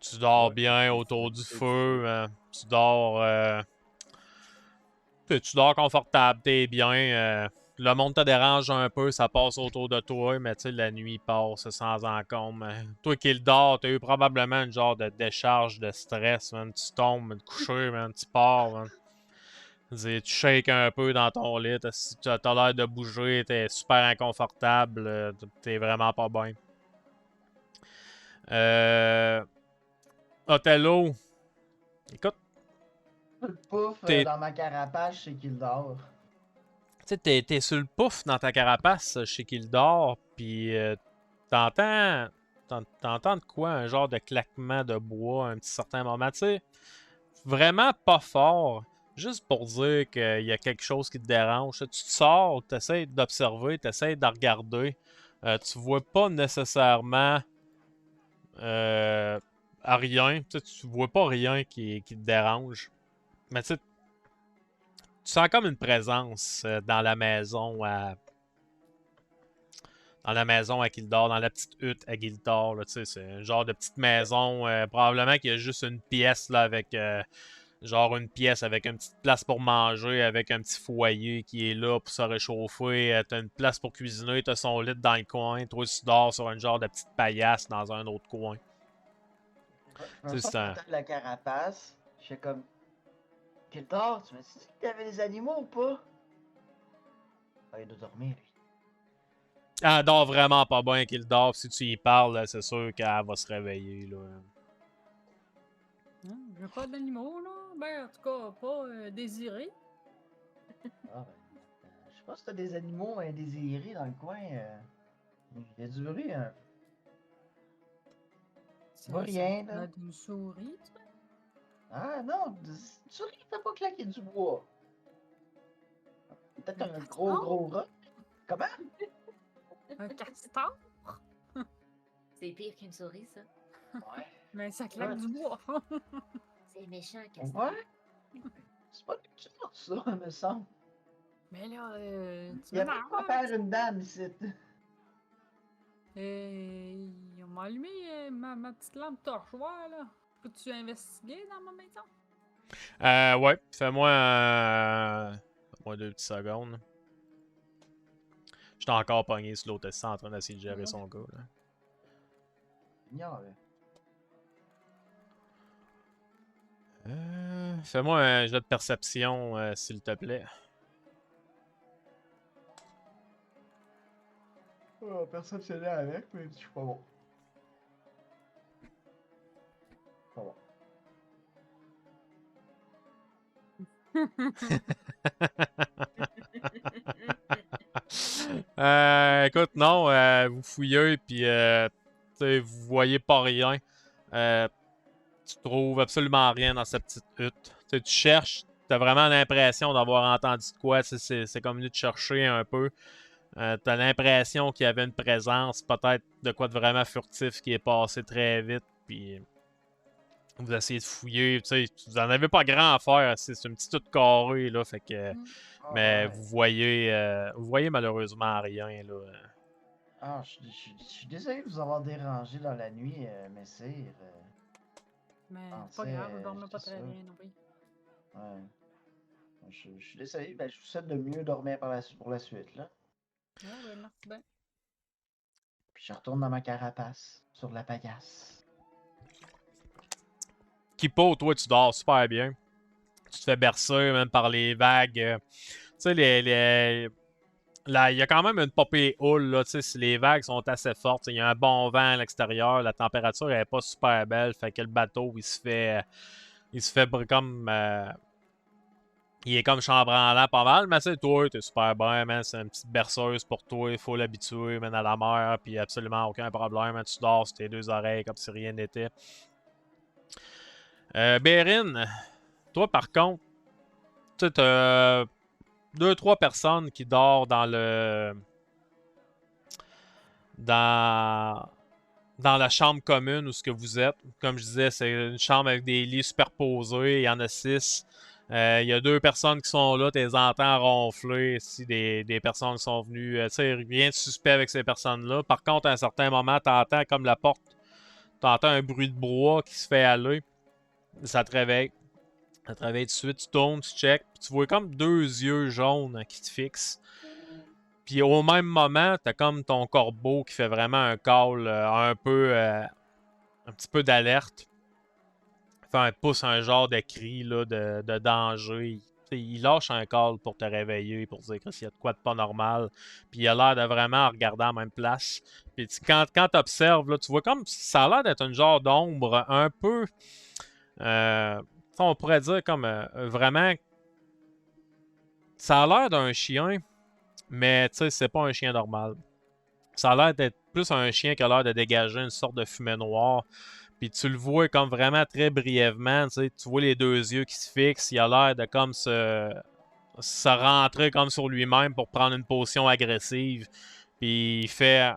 Tu dors Ouais, bien je autour vais du profiter feu. feu. Tu dors... tu dors confortable, t'es bien. Le monde te dérange un peu, ça passe autour de toi, mais tu sais, la nuit passe sans encombre. Toi qui le dors, t'as eu probablement une genre de décharge de stress, man. Tu tombes, te coucher, man, tu pars, man. Tu shakes un peu dans ton lit, t'as l'air de bouger, t'es super inconfortable, t'es vraiment pas bien. Othello, écoute, Le pouf t'es dans ma carapace chez Kildar. tu sais, t'es sur le pouf dans ta carapace chez Kildor, pis t'entends, t'entends de quoi? Un genre de claquement de bois, un petit certain moment, tu sais, vraiment pas fort, juste pour dire qu'il y a quelque chose qui te dérange. Tu te sors, t'essaies d'observer, t'essaies de regarder, tu vois pas nécessairement à rien, tu vois pas rien qui te dérange, mais tu sais, tu sens comme une présence dans la maison à Gildor, dans la petite hutte à Gildor. C'est un genre de petite maison. Probablement qu'il y a juste une pièce là, avec genre une pièce avec une petite place pour manger, avec un petit foyer qui est là pour se réchauffer. T'as une place pour cuisiner, t'as son lit dans le coin. Toi, tu dors sur un genre de petite paillasse dans un autre coin. Je me C'est sens ça. content de la carapace. Je fais comme. Gildor, tu m'as dit que t'avais des animaux ou pas? Ah, il doit dormir, lui. Elle dort vraiment pas bien qu'il dort. Si tu y parles, là, c'est sûr qu'elle va se réveiller. Là. Hein, j'ai pas d'animaux, là. Ben, en tout cas, pas désirés. Ah, ben. Je sais pas si t'as des animaux indésirés dans le coin. Il y a du bruit, hein. Tu vois rien, là? D'une souris, tu vois. Ah, non. Tu fais pas claquer du bois. Peut-être Un un castor? gros rat. Comment? Un castor? C'est pire qu'une souris, ça. Ouais. Mais ça claque Ouais. du bois. C'est méchant, castor. Ouais. C'est pas culture, ça, me semble. Mais là, tu Il y a même m'énerves, pas hein? faire une dame ici. On m'a allumé ma petite lampe torchoir, là. Peux-tu investiguer dans ma maison? Ouais, fais-moi 2 petites secondes. J'étais encore pogné sur l'autre en train d'essayer de gérer son gars. Là. Ignore. Fais-moi un jet de perception, s'il te plaît. Oh, personne s'est là avec, mais je suis pas bon. Pas bon. Écoute, non, vous fouillez, puis vous voyez pas rien. Tu trouves absolument rien dans cette petite hutte. Tu cherches, t'as vraiment l'impression d'avoir entendu de quoi. C'est comme venu te chercher un peu. T'as l'impression qu'il y avait une présence, peut-être de quoi de vraiment furtif qui est passé très vite, puis vous essayez de fouiller. Vous en avez pas grand à faire. C'est une petite hutte carrée, là, fait que... Mais Ouais. vous voyez malheureusement rien, là. Ah, je suis désolé de vous avoir dérangé dans la nuit, messire. Mais Pensais, pas grave, je dormais pas j'étais très sûr. bien, non plus. Ouais. Je suis désolé. Ben, je vous souhaite de mieux dormir pour la suite, là. Ouais, ben merci bien. Puis je retourne dans ma carapace, sur la pagasse. Kipo, toi, tu dors super bien. Tu te fais bercer même par les vagues. Tu sais, là, il y a quand même une popée houle, là, tu sais, si les vagues sont assez fortes. Il y a un bon vent à l'extérieur, la température est pas super belle, fait que le bateau, comme... il est comme chambranlant pas mal, mais c'est toi, t'es super bien, man. C'est une petite berceuse pour toi, il faut l'habituer, man, à la mer, puis absolument aucun problème, man. Tu dors sur tes 2 oreilles comme si rien n'était. Bérine, toi par contre, tu sais, t'as 2-3 personnes qui dorment dans la chambre commune où ce que vous êtes. Comme je disais, c'est une chambre avec des lits superposés. Il y en a 6. Il y a 2 personnes qui sont là. Tu les entends ronfler si des personnes sont venues. Tu sais, rien de suspect avec ces personnes-là. Par contre, à un certain moment, tu entends comme la porte. Tu entends un bruit de bois qui se fait aller. Ça te réveille. Ça te réveille tout de suite. Tu tournes, tu check. Puis tu vois comme 2 yeux jaunes qui te fixent. Puis au même moment, t'as comme ton corbeau qui fait vraiment un call un petit peu d'alerte. Il fait un pouce, un genre de cri là, de danger. Il lâche un call pour te réveiller, pour dire qu'il y a de quoi de pas normal. Puis il a l'air de vraiment regarder à la même place. Puis quand tu observes, tu vois comme ça a l'air d'être un genre d'ombre un peu. On pourrait dire comme vraiment. Ça a l'air d'un chien, mais tu sais, c'est pas un chien normal. Ça a l'air d'être plus un chien qui a l'air de dégager une sorte de fumée noire. Puis tu le vois comme vraiment très brièvement. Tu vois les 2 yeux qui se fixent. Il a l'air de comme se rentrer comme sur lui-même pour prendre une position agressive. Puis il fait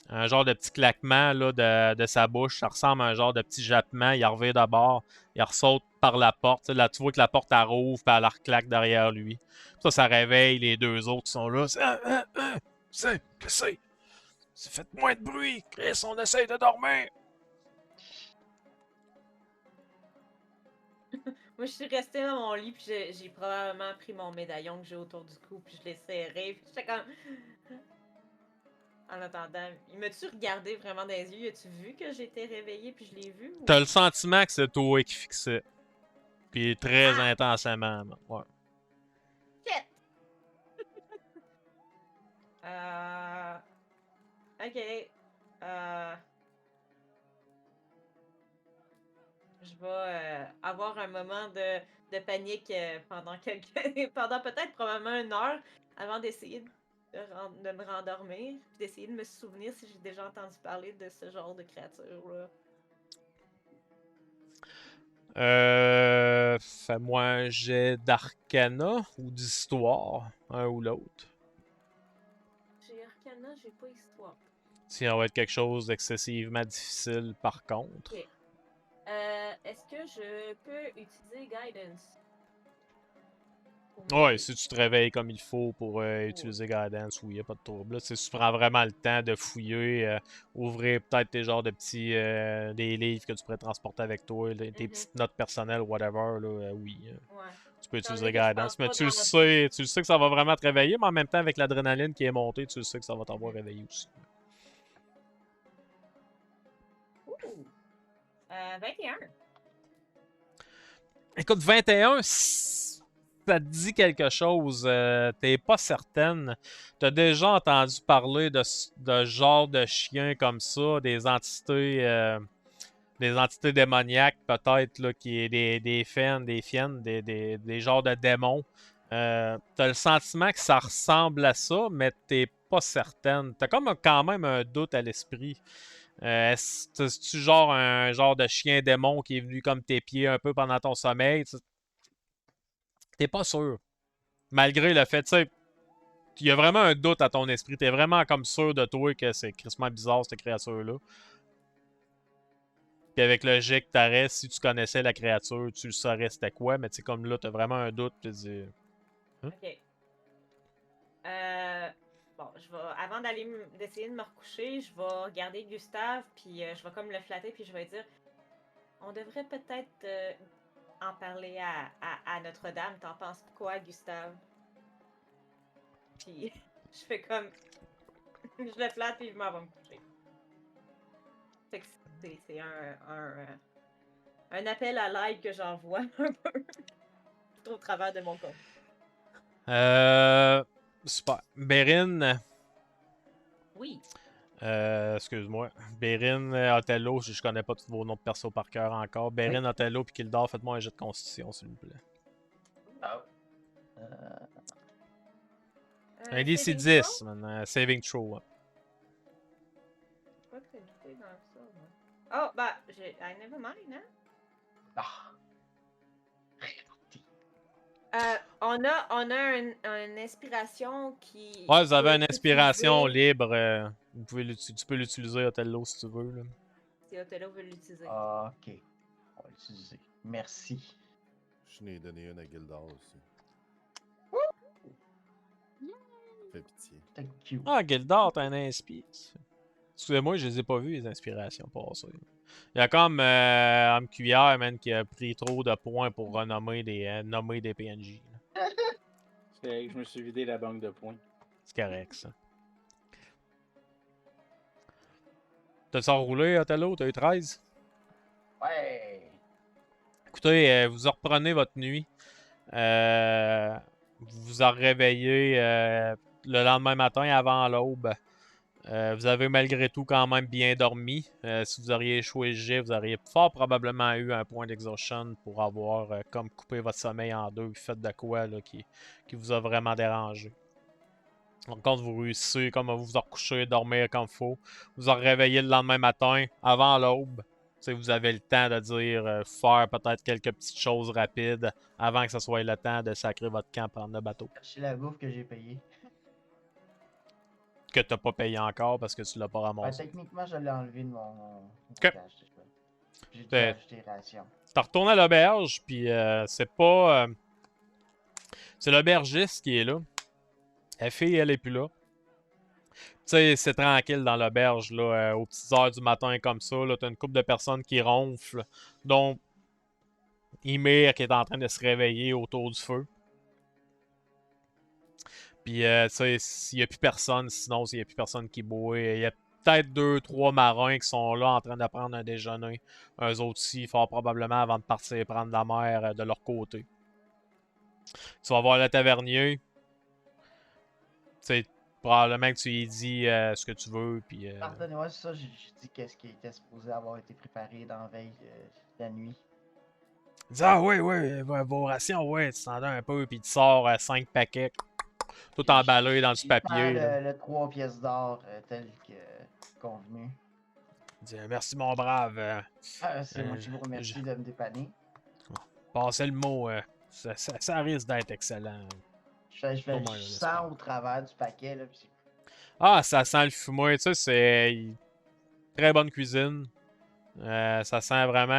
un genre de petit claquement là, de sa bouche. Ça ressemble à un genre de petit jappement. Il revient d'abord. Il ressaute par la porte. Là, tu vois que la porte elle rouvre puis elle reclaque derrière lui. Ça réveille les 2 autres qui sont là. Qu'est-ce que c'est? Faites moins de bruit! Chris, on essaye de dormir! Moi, je suis restée dans mon lit, puis j'ai probablement pris mon médaillon que j'ai autour du cou, puis je l'ai serré, puis j'étais comme... en attendant? Il m'a-tu regardé vraiment dans les yeux? As-tu vu que j'étais réveillée puis je l'ai vu? Ou... T'as le sentiment que c'est toi qui fixait. Puis très Ah! intensément. Ouais. Shit! Ok. Je vais avoir un moment de panique pendant pendant peut-être probablement 1 heure avant d'essayer de me rendormir, puis d'essayer de me souvenir si j'ai déjà entendu parler de ce genre de créature-là. Fais-moi un jet d'arcana ou d'histoire, un ou l'autre. J'ai Arcana, j'ai pas Histoire. Si on va être quelque chose d'excessivement difficile par contre. Ok. Est-ce que je peux utiliser Guidance? Pour Ouais, m'aider? si tu te réveilles comme il faut pour utiliser Guidance, oui, y a pas de trouble. Là, tu sais, si tu prends vraiment le temps de fouiller, ouvrir peut-être tes genres de petits des livres que tu pourrais transporter avec toi, tes Mhm. petites notes personnelles, whatever, là, oui. Ouais. Tu peux Étant utiliser donné que je pense Guidance, mais pas tu le dans... sais que ça va vraiment te réveiller, mais en même temps, avec l'adrénaline qui est montée, tu le sais que ça va t'avoir Mhm. réveillé aussi. Ouh! 21. Écoute, 21, ça te dit quelque chose, t'es pas certaine. T'as déjà entendu parler de genre de chiens comme ça, des entités démoniaques peut-être, là, qui est des fiennes, des genres de démons. T'as le sentiment que ça ressemble à ça, mais t'es pas certaine. T'as comme quand même un doute à l'esprit. C'est-tu genre un genre de chien démon qui est venu comme tes pieds un peu pendant ton sommeil? T'es pas sûr. Malgré le fait, tu sais, il y a vraiment un doute à ton esprit. T'es vraiment comme sûr de toi que c'est crissement bizarre, cette créature-là. Puis avec le jet que t'aurais, si tu connaissais la créature, tu le saurais c'était quoi, mais tu sais, comme là, t'as vraiment un doute, tu te dis... Hein? Ok. Bon, avant d'essayer de me recoucher, je vais regarder Gustave, puis je vais comme le flatter, puis je vais dire, on devrait peut-être en parler à Notre-Dame. T'en penses quoi, Gustave? Puis je fais comme, je le flatte, puis je m'en vais me coucher. Fait que c'est un appel à l'aide que j'envoie un peu au travers de mon corps. Super. Bérine, Oui. excuse-moi. Bérine, Othello, je connais pas tous vos noms de perso par cœur encore. Bérine, Oui. Othello, puis Kildar, faites-moi un jet de constitution, s'il vous plaît. Ah. Un DC Saving 10, throw? maintenant. Saving throw. Ouais. Je crois que c'est doué dans ça, moi. Oh, bah, I never mind, hein? Ah. On a une inspiration qui Ouais, vous avez peut une être inspiration utilisée. libre. Tu peux l'utiliser, Othello, si tu veux. Là. Si Othello veut l'utiliser. Ok. On va l'utiliser. Merci. Je n'ai donné une à Gildar aussi. Fais pitié. Thank you. Ah, Gildar, t'as un inspi. Excusez-moi, je les ai pas vus, les inspirations passer. Il y a comme Homme Cuillère, man, qui a pris trop de points pour nommer des PNJ. là. C'est vrai que je me suis vidé la banque de points. C'est correct, ça. T'as-tu enroulé, Othello? T'as eu 13? Ouais. Écoutez, vous reprenez votre nuit. Vous vous en réveillez le lendemain matin avant l'aube. Vous avez malgré tout quand même bien dormi. Si vous auriez échoué le jet, vous auriez fort probablement eu un point d'exhaustion pour avoir comme coupé votre sommeil en deux, fait de quoi là, qui vous a vraiment dérangé. Par contre, vous réussissez comme à vous recoucher, dormir comme il faut. Vous en réveillez le lendemain matin, avant l'aube. Vous avez le temps de dire, faire peut-être quelques petites choses rapides avant que ce soit le temps de sacrer votre camp prendre le bateau. C'est la bouffe que j'ai payée. Que t'as pas payé encore parce que tu l'as pas Ben, ramassé. techniquement, je l'ai enlevé de mon Ok. cash. J'ai dû T'es- ajouter ration. T'as retourné à l'auberge, puis c'est pas... c'est l'aubergiste qui est là. La fille, elle est plus là. Tu sais, c'est tranquille dans l'auberge, là, aux petites heures du matin comme ça. Là, t'as une couple de personnes qui ronflent, dont Ymir qui est en train de se réveiller autour du feu. Puis, tu sais, s'il n'y a plus personne, sinon, s'il n'y a plus personne qui boit, il y a peut-être 2-3 marins qui sont là en train de prendre un déjeuner. Eux autres aussi, fort probablement, avant de partir prendre la mer de leur côté. Tu vas voir le tavernier. Tu sais, probablement que tu lui dis ce que tu veux, puis... Pardonnez-moi, c'est ça, j'ai dit qu'est-ce qui était supposé avoir été préparé dans la veille de la nuit. Il dit, ah oui, oui, vos rations, ouais, tu t'en donnes un peu, puis tu sors 5 paquets, tout emballé dans du Il papier. Là. le 3 pièces d'or tel que convenu. Il dit, merci mon brave, C'est moi qui vous remercie de me dépanner. passez le mot, ça risque d'être excellent. Je Au le moins, sens au travers du paquet, là, puis Ah, ça sent le fumoir, tu sais, c'est très bonne cuisine. Ça sent vraiment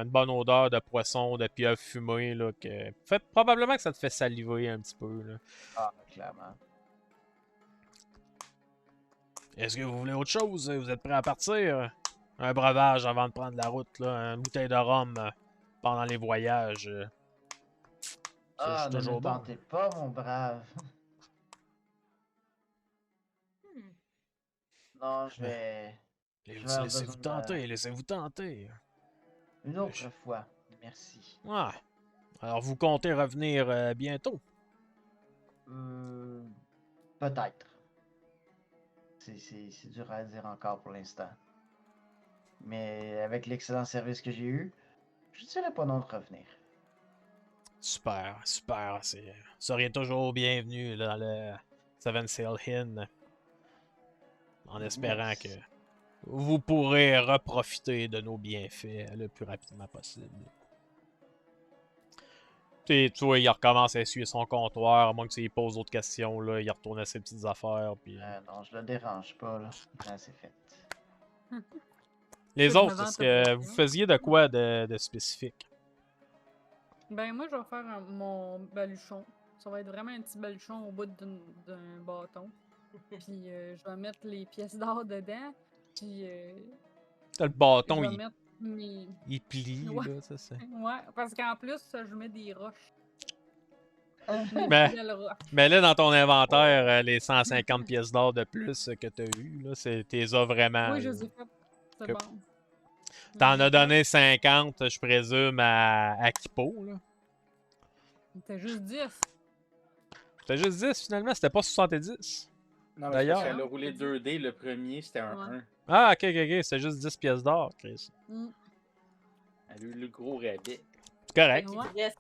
une bonne odeur de poisson, de pieuvre fumée, là, que... Fait, probablement que ça te fait saliver un petit peu, là. Ah, clairement. Est-ce que vous voulez autre chose? Vous êtes prêts à partir? Un breuvage avant de prendre la route, là, une bouteille de rhum pendant les voyages. Ah, C'est ne me toujours bon. tentez pas, mon brave. Hmm. Non, je vais Laissez-vous besoin de- tenter, laissez-vous tenter. une autre fois. Merci. Ouais. Alors vous comptez revenir bientôt? Peut-être. C'est dur à dire encore pour l'instant. Mais avec l'excellent service que j'ai eu, je dirais pas non de revenir. Super, super. Vous seriez toujours bienvenu dans le Seven Sail Inn. En espérant que Merci. vous pourrez reprofiter de nos bienfaits le plus rapidement possible. Tu vois, il recommence à essuyer son comptoir, à moins que tu lui poses d'autres questions, là, il retourne à ses petites affaires. Puis... Non, je le dérange pas, là. C'est fait. Les Je me autres, vante est-ce un peu que de vous rien. faisiez de quoi de spécifique? Ben, moi, je vais faire mon baluchon. Ça va être vraiment un petit baluchon au bout d'un bâton. Puis, je vais mettre les pièces d'or dedans. Puis, T'as le je bâton, vais mettre mes. il plie, Ouais. là, ça c'est. Ouais, parce qu'en plus, je mets des roches. Mes Mais, plus belles roches. mais là, dans ton inventaire, les 150 pièces d'or de plus que t'as eu, là, t'es as vraiment. Oui, je Là. les ai faites. C'est Que- bon. T'en Je les as ai donné 50, je présume, à Kipo, là. faites. C'était juste 10. T'as juste 10 finalement, c'était pas 70. Non, mais D'ailleurs. c'est parce qu'elle a Non, roulé c'est 2D, le premier c'était un Ouais. 1. Ah, ok, c'était juste 10 pièces d'or, Chris. Mm. Elle a eu le gros rabais. C'est correct. Il Ouais.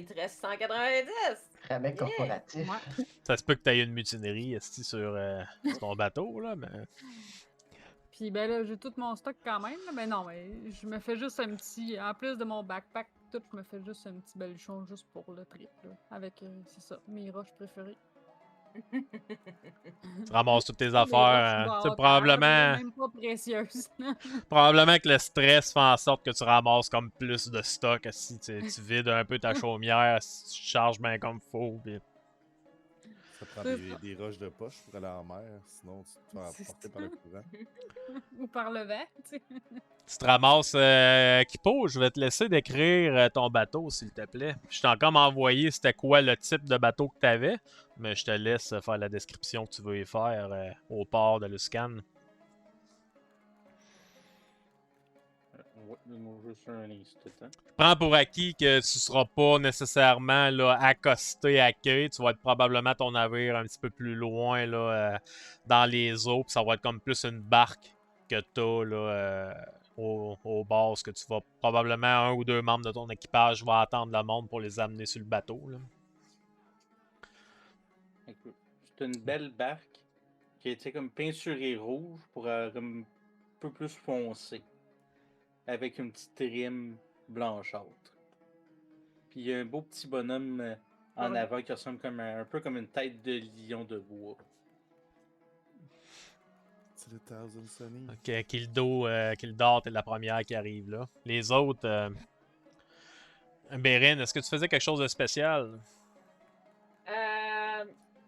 te reste 190. Rabais Yeah. corporatif. Ouais. Ça se peut que t'aies une mutinerie esti, sur ton bateau, là, mais. Puis ben là, j'ai tout mon stock quand même. Là. Mais non, mais je me fais juste un petit. En plus de mon backpack, tout, je me fais juste un petit baluchon juste pour le trip. Là, avec, c'est ça, mes roches préférées. Tu ramasses toutes tes Des roches affaires. Tu sais, bâtardes, là, même pas précieuses. probablement que le stress fait en sorte que tu ramasses comme plus de stock si tu vides un peu ta chaumière, si tu charges bien comme faut. Puis... Ça prend C'est des, ça. des roches de poche pour aller en mer, sinon tu te fais C'est emporter ça. par le courant. Ou par le vent, tu sais. Tu te ramasses, Kipo, je vais te laisser décrire ton bateau, s'il te plaît. Je t'ai encore envoyé c'était quoi le type de bateau que tu avais, mais je te laisse faire la description que tu veux y faire au port de Luscan. Ouais, moi, juste un instant. Je prends pour acquis que tu seras pas nécessairement là, accosté à quai. Tu vas être probablement ton navire un petit peu plus loin là, dans les eaux. Puis ça va être comme plus une barque que tu as au bord. Parce que tu vas probablement un ou deux membres de ton équipage vont attendre le monde pour les amener sur le bateau. Là. Écoute, c'est une belle barque qui a été comme peinturée rouge pour comme un peu plus foncé. Avec une petite rime blanchâtre. Puis il y a un beau petit bonhomme en Ouais. avant qui ressemble comme un peu comme une tête de lion de bois. C'est le Thousand Sunny. Ok, Kildor, t'es la première qui arrive là. Les autres. Bérine, est-ce que tu faisais quelque chose de spécial?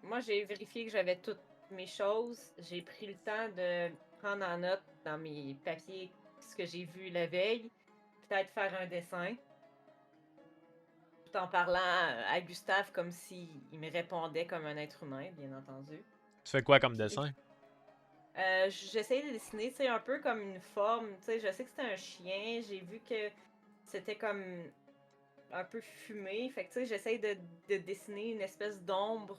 Moi, j'ai vérifié que j'avais toutes mes choses. J'ai pris le temps de prendre en note dans mes papiers ce que j'ai vu la veille. Peut-être faire un dessin. tout en parlant à Gustave comme s'il me répondait comme un être humain, bien entendu. Tu fais quoi comme dessin? J'essaie de dessiner, tu sais, un peu comme une forme. Tu sais, je sais que c'était un chien. J'ai vu que c'était comme un peu fumé. Fait que, tu sais, j'essaie de dessiner une espèce d'ombre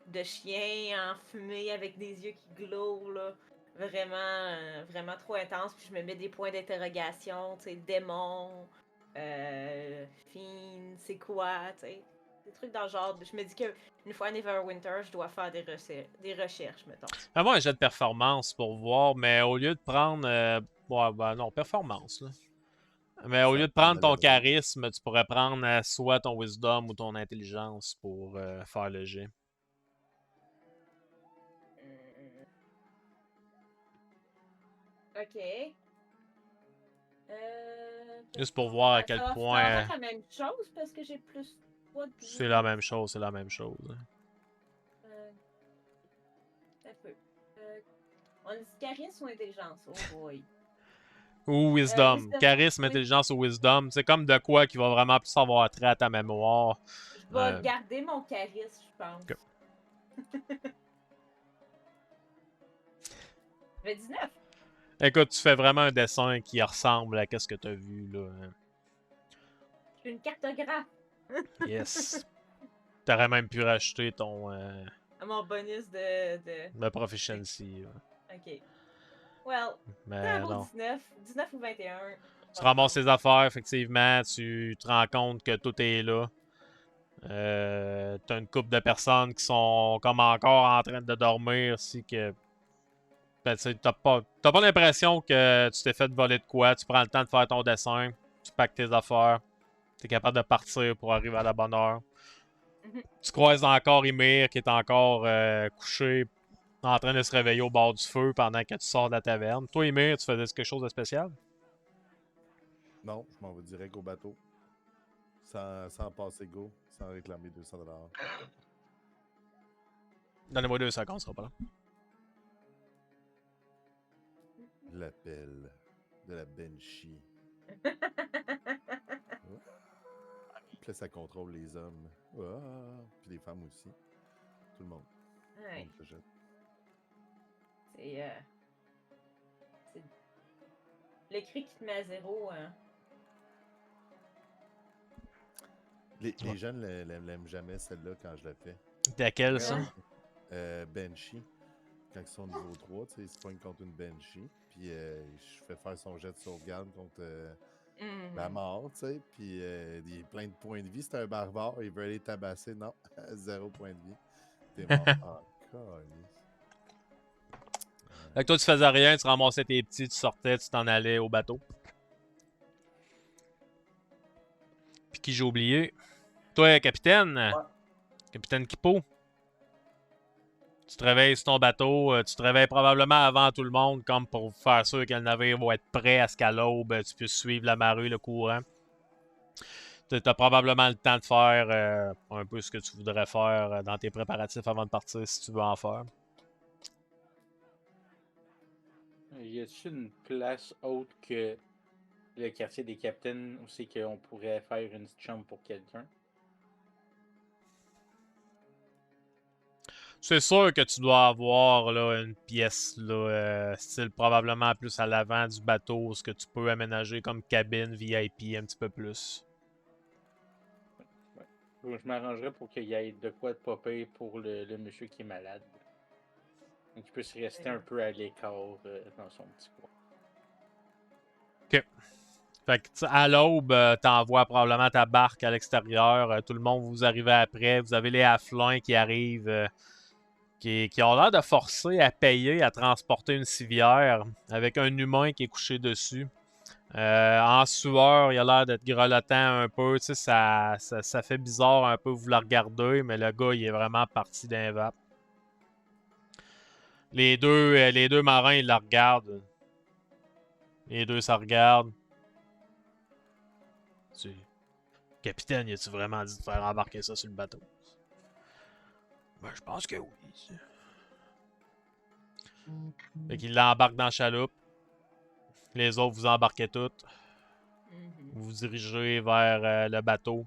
de chien enfumé avec des yeux qui glowent, là. Vraiment, vraiment trop intense. Puis je me mets des points d'interrogation, tu sais, démon, fiend, c'est quoi, tu sais. Des trucs dans le genre. Je me dis que une fois à Neverwinter, je dois faire des recherches, mettons. Fais-moi un jet de performance pour voir, mais au lieu de prendre. Ouais, ben non, performance, là. Mais au Ça lieu de prend prendre ton le- charisme, tu pourrais prendre soit ton wisdom ou ton intelligence pour faire le jet. Ok. Juste pour voir à Ça quel va point être la même chose parce que j'ai plus 3 de c'est la même chose, c'est la même chose. Hein. Un peu. On dit charisme ou intelligence? Oh boy. Ou wisdom. Wisdom. Charisme, Oui. intelligence ou wisdom. C'est comme de quoi qui va vraiment plus avoir trait à ta mémoire. Je vais garder mon charisme, je pense. Ok. J'avais 19. Écoute, tu fais vraiment un dessin qui ressemble à ce que tu as vu là. Hein. Je suis une cartographe. Yes. T'aurais même pu racheter ton Mon bonus de... le proficiency. Ok. Well, c'est Mais un beau non. 19. 19 ou 21. Tu ramasses tes affaires, effectivement, tu te rends compte que tout est là. T'as une couple de personnes qui sont comme encore en train de dormir, si que. Ben, tu sais, t'as pas l'impression que tu t'es fait voler de quoi. Tu prends le temps de faire ton dessin, tu packs tes affaires, t'es capable de partir pour arriver à la bonne heure. Mhm. Tu croises encore Ymir qui est encore couché en train de se réveiller au bord du feu pendant que tu sors de la taverne. Toi, Ymir, tu faisais quelque chose de spécial? Non, je m'en vais direct au bateau. Sans passer go, sans réclamer 200 $. Donnez-moi 2 secondes, ça sera pas là. L'appel de la Banshee. Puis là, ça contrôle les hommes. Ah, puis les femmes aussi. Tout le monde. Ouais. On se jette. C'est le cri qui te met à zéro. Hein. Les jeunes l'aiment jamais, celle-là, quand je la fais. Laquelle, ça? Banshee. Quand ils sont niveau 3, tu sais, ils se pognent contre une Banshee. Puis je fais faire son jet de sauvegarde contre la mort, tu sais. Puis il a plein de points de vie. C'est un barbare, il veut aller tabasser. Non, 0 point de vie. T'es mort. Ah, câlisse. Fait que toi, tu faisais rien, tu ramassais tes petits, tu sortais, tu t'en allais au bateau. Puis qui j'ai oublié? Toi, capitaine? Capitaine Kipo? Tu te réveilles sur ton bateau, tu te réveilles probablement avant tout le monde, comme pour faire sûr que le navire va être prêt à ce qu'à l'aube, tu puisses suivre la marée, le courant. T'as probablement le temps de faire un peu ce que tu voudrais faire dans tes préparatifs avant de partir, si tu veux en faire. Y a-t-il une place autre que le quartier des capitaines où c'est qu'on pourrait faire une chambre pour quelqu'un? C'est sûr que tu dois avoir là, une pièce, là, style probablement plus à l'avant du bateau, ce que tu peux aménager comme cabine VIP un petit peu plus. Je m'arrangerais pour qu'il y ait de quoi de popper pour le monsieur qui est malade. Donc il puisse rester un peu à l'écart dans son petit coin. Ok. Fait que à l'aube, t'envoies probablement ta barque à l'extérieur. Tout le monde vous arrivez après. Vous avez les halflings qui arrivent, qui ont l'air de forcer à payer à transporter une civière avec un humain qui est couché dessus. En sueur, il a l'air d'être grelottant un peu. Tu sais, ça fait bizarre un peu vous le regardez, mais le gars, il est vraiment parti d'un vape. Les deux marins, ils la regardent. Les deux, ça regarde. Capitaine, as-tu vraiment dit de faire embarquer ça sur le bateau? Ben, je pense que oui. Fait qu'il l'embarque dans la chaloupe. Les autres, vous embarquez toutes. Mhm. Vous vous dirigez vers le bateau.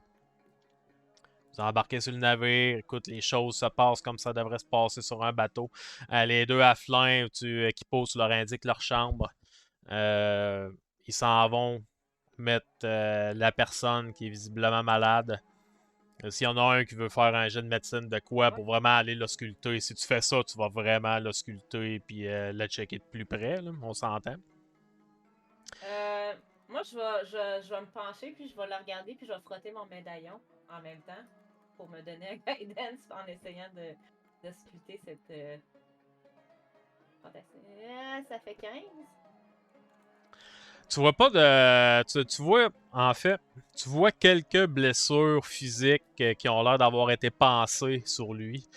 Vous embarquez sur le navire. Écoute, les choses se passent comme ça devrait se passer sur un bateau. Les deux afflins qui posent leur indique leur chambre. Ils s'en vont mettre la personne qui est visiblement malade. S'il y en a un qui veut faire un jet de médecine de quoi pour vraiment aller l'ausculter, si tu fais ça, tu vas vraiment l'ausculter puis le checker de plus près, là, on s'entend. Moi, je vais me pencher, puis je vais le regarder, puis je vais frotter mon médaillon en même temps pour me donner un guidance en essayant de sculpter cette. Ça fait 15. Tu vois pas de. Tu vois, en fait, tu vois quelques blessures physiques qui ont l'air d'avoir été pensées sur lui.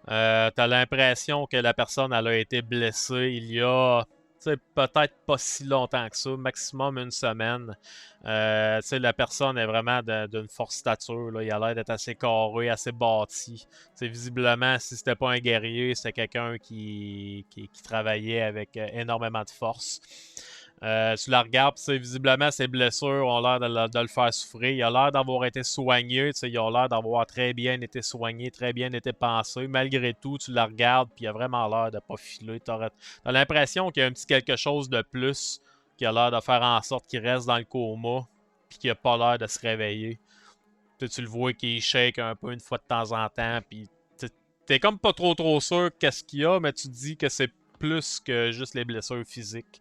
T'as l'impression que la personne elle a été blessée il y a peut-être pas si longtemps que ça, maximum une semaine. La personne est vraiment d'une forte stature. Là. Il a l'air d'être assez carré, assez bâti. Visiblement, si c'était pas un guerrier, c'était quelqu'un qui travaillait avec énormément de force. Tu la regardes, visiblement, ses blessures ont l'air de le faire souffrir. Il a l'air d'avoir été soigné. Il a l'air d'avoir très bien été soigné, très bien été pensé. Malgré tout, tu la regardes, puis il a vraiment l'air de pas filer. T'as l'impression qu'il y a un petit quelque chose de plus qui a l'air de faire en sorte qu'il reste dans le coma, puis qu'il a pas l'air de se réveiller. Tu le vois qu'il shake un peu une fois de temps en temps, puis t'es comme pas trop sûr qu'est-ce qu'il y a, mais tu te dis que c'est plus que juste les blessures physiques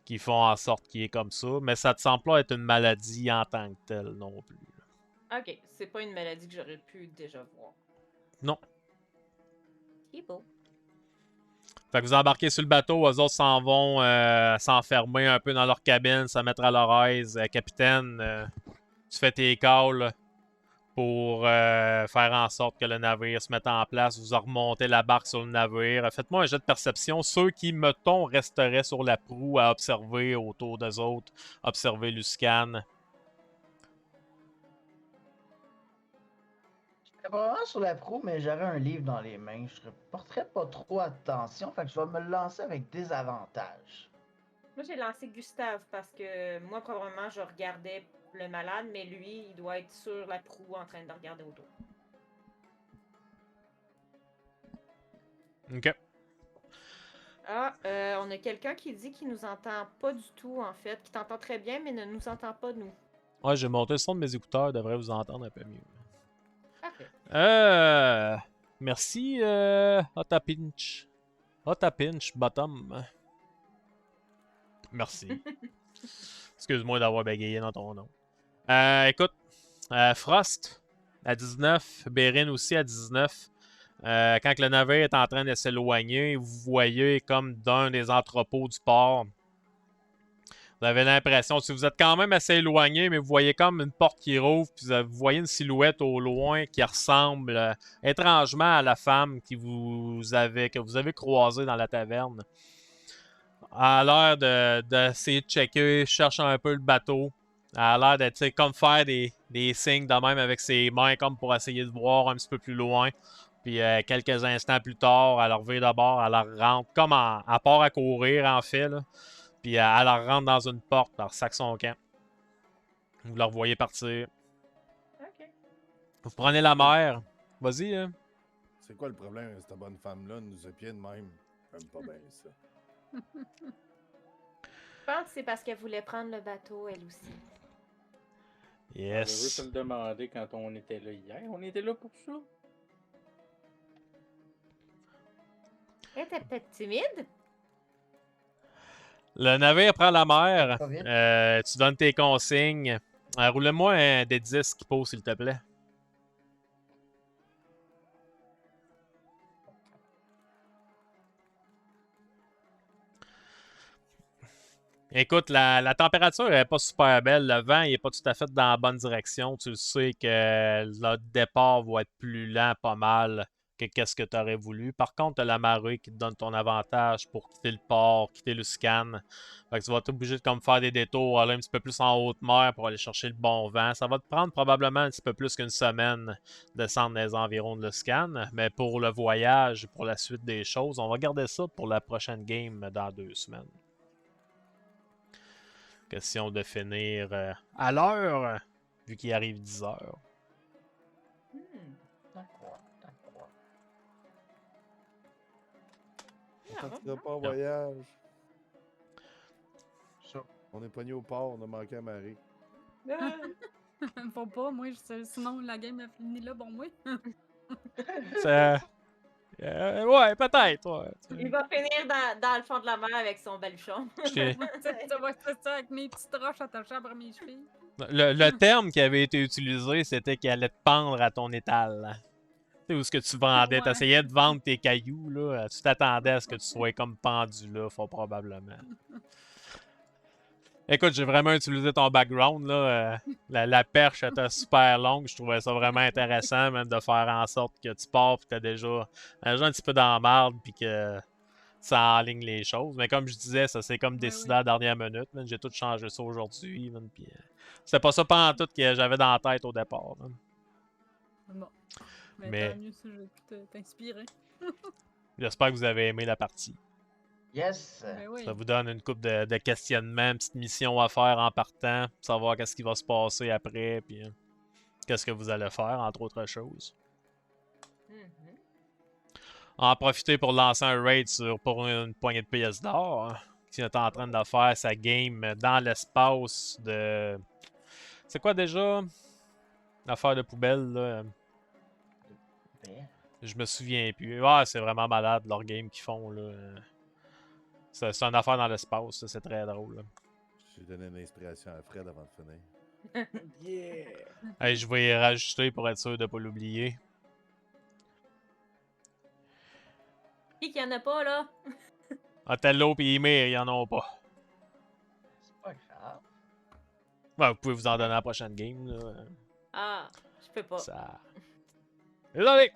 qui font en sorte qu'il est comme ça, mais ça te semble pas être une maladie en tant que telle non plus. Ok, c'est pas une maladie que j'aurais pu déjà voir. Non. C'est beau. Fait que vous embarquez sur le bateau, eux autres s'en vont s'enfermer un peu dans leur cabine, se mettre à leur aise. Capitaine, tu fais tes calls pour faire en sorte que le navire se mette en place. Vous remontez la barque sur le navire. Faites-moi un jet de perception. Ceux qui, mettons, resteraient sur la proue à observer autour d'eux autres, observer Luscan. Je serais probablement sur la proue, mais j'aurais un livre dans les mains. Je ne porterais pas trop attention, fait que je vais me lancer avec des avantages. Moi, j'ai lancé Gustave parce que moi, probablement, je regardais le malade, mais lui, il doit être sur la proue en train de regarder autour. Ok. Ah, on a quelqu'un qui dit qu'il nous entend pas du tout, en fait, qui t'entend très bien, mais ne nous entend pas, nous. Ouais, j'ai monté le son de mes écouteurs, devrait vous entendre un peu mieux. Parfait. Merci, Otapinch. Otapinch, bottom. Merci. Excuse-moi d'avoir bégayé dans ton nom. Écoute, Frost à 19, Bérin aussi à 19. Quand le navire est en train de s'éloigner, vous voyez comme d'un des entrepôts du port. Vous avez l'impression, si vous êtes quand même assez éloigné, mais vous voyez comme une porte qui rouvre, puis vous voyez une silhouette au loin qui ressemble étrangement à la femme que vous avez croisée dans la taverne. Elle a l'air d'essayer de checker, cherche un peu le bateau. Elle a l'air d'être comme faire des signes de même avec ses mains, comme pour essayer de voir un petit peu plus loin. Puis quelques instants plus tard, elle revient d'abord, elle rentre comme à part à courir en fait. Là. Puis elle rentre dans une porte par sac son camp. Vous la revoyez partir. Ok. Vous prenez la mer. Vas-y. Hein. C'est quoi le problème avec cette bonne femme-là, nous épier de même? J'aime pas bien ça. Je pense que c'est parce qu'elle voulait prendre le bateau, elle aussi. Je veux te Yes. le demander quand on était là hier. On était là pour ça. Elle était peut-être timide. Le navire prend la mer. Pas vite. Tu donnes tes consignes. Roule-moi un des 10 qui pose, s'il te plaît. Écoute, la température n'est pas super belle. Le vent n'est pas tout à fait dans la bonne direction. Tu le sais que le départ va être plus lent pas mal que qu'est-ce que tu aurais voulu. Par contre, tu as la marée qui te donne ton avantage pour quitter le port, quitter le scan. Fait que tu vas être obligé de comme, faire des détours, aller un petit peu plus en haute mer pour aller chercher le bon vent. Ça va te prendre probablement un petit peu plus qu'une semaine de descendre dans les environs de le scan. Mais pour le voyage, pour la suite des choses, on va garder ça pour la prochaine game dans 2 semaines. Question de finir à l'heure, vu qu'il arrive 10 heures. D'accord, d'accord. Pourtant, tu seras pas en voyage. Ça. On est pogné au port, on a manqué à marée. Faut pas, moi, sinon la game a fini là, bon, moi. Ça... ouais, peut-être. Ouais. Il va finir dans le fond de la mer avec son baluchon. J'étais- Ça va être ça avec mes petites roches attachées après mes chevilles. Le terme qui avait été utilisé, c'était qu'il allait te pendre à ton étal. Là. Tu sais, où ce que tu vendais, Ouais. t'essayais de vendre tes cailloux, là, tu t'attendais à ce que tu sois comme pendu là, fort probablement. Écoute, j'ai vraiment utilisé ton background, là. La perche était super longue, je trouvais ça vraiment intéressant, même de faire en sorte que tu pars pis t'as déjà un petit peu dans la marde pis que ça enligne les choses. Mais comme je disais, ça c'est comme décidé à la dernière minute, man. J'ai tout changé ça aujourd'hui, man, pis c'était pas ça pantoute que j'avais dans la tête au départ, man. Bon. Mais- tant mieux si j'ai pu t'inspirer. J'espère que vous avez aimé la partie. Yes! Ben oui. Ça vous donne une coupe de questionnements, une petite mission à faire en partant, pour savoir qu'est-ce qui va se passer après, puis qu'est-ce que vous allez faire, entre autres choses. Mhm. En profiter pour lancer un raid pour une poignée de pièces d'or, qui est en train de faire sa game dans l'espace de... C'est quoi déjà? L'affaire de poubelle, là. Ben, Je me souviens plus. Ah, c'est vraiment malade, leur game qu'ils font, là. C'est une affaire dans l'espace, ça, c'est très drôle, là. J'ai donné une inspiration à Fred avant de finir. Yeah! Hey, je vais y rajouter pour être sûr de pas l'oublier. Qui qu'il y en a pas, là? Othello et Ymir, ils en ont pas. c'est pas grave. Ouais, vous pouvez vous en donner à la prochaine game, là. Ah, je peux pas. Ça... Désolé!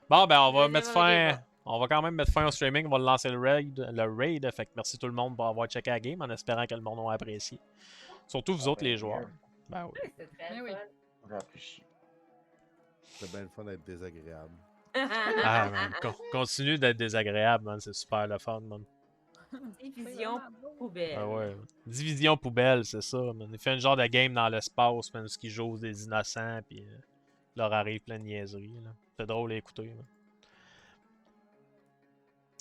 Bon, ben, on va Désolé, mettre désolé, fin... bon. On va quand même mettre fin au streaming. On va lancer le raid. Fait que merci tout le monde pour avoir checké la game en espérant que le monde a apprécié. Surtout vous autres, Ben, les joueurs. mieux. Ben oui. Oui, c'est très Mais oui. fun. J'apprécie. C'est bien le fun d'être désagréable. Ah, man. Continue d'être désagréable, man. C'est super le fun, man. Division poubelle. Ah ouais. Division poubelle, c'est ça, man. Il fait un genre de game dans l'espace, man, où ils jouent des innocents, puis leur arrive plein de niaiseries, là. C'est drôle à écouter, man.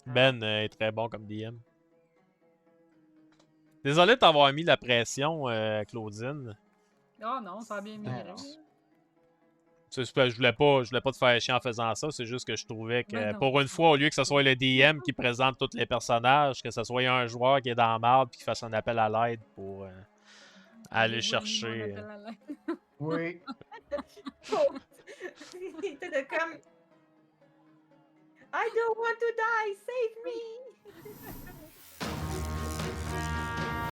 Ben est très bon comme DM. Désolé de t'avoir mis la pression, Claudine. Ah non, ça a bien Ben migré. non. Je voulais pas te faire chier en faisant ça, c'est juste que je trouvais que Ben non. pour une fois, au lieu que ce soit le DM qui présente tous les personnages, que ce soit un joueur qui est dans la marde et qui fasse un appel à l'aide pour aller chercher. Oui. T'étais comme... I don't want to die, save me!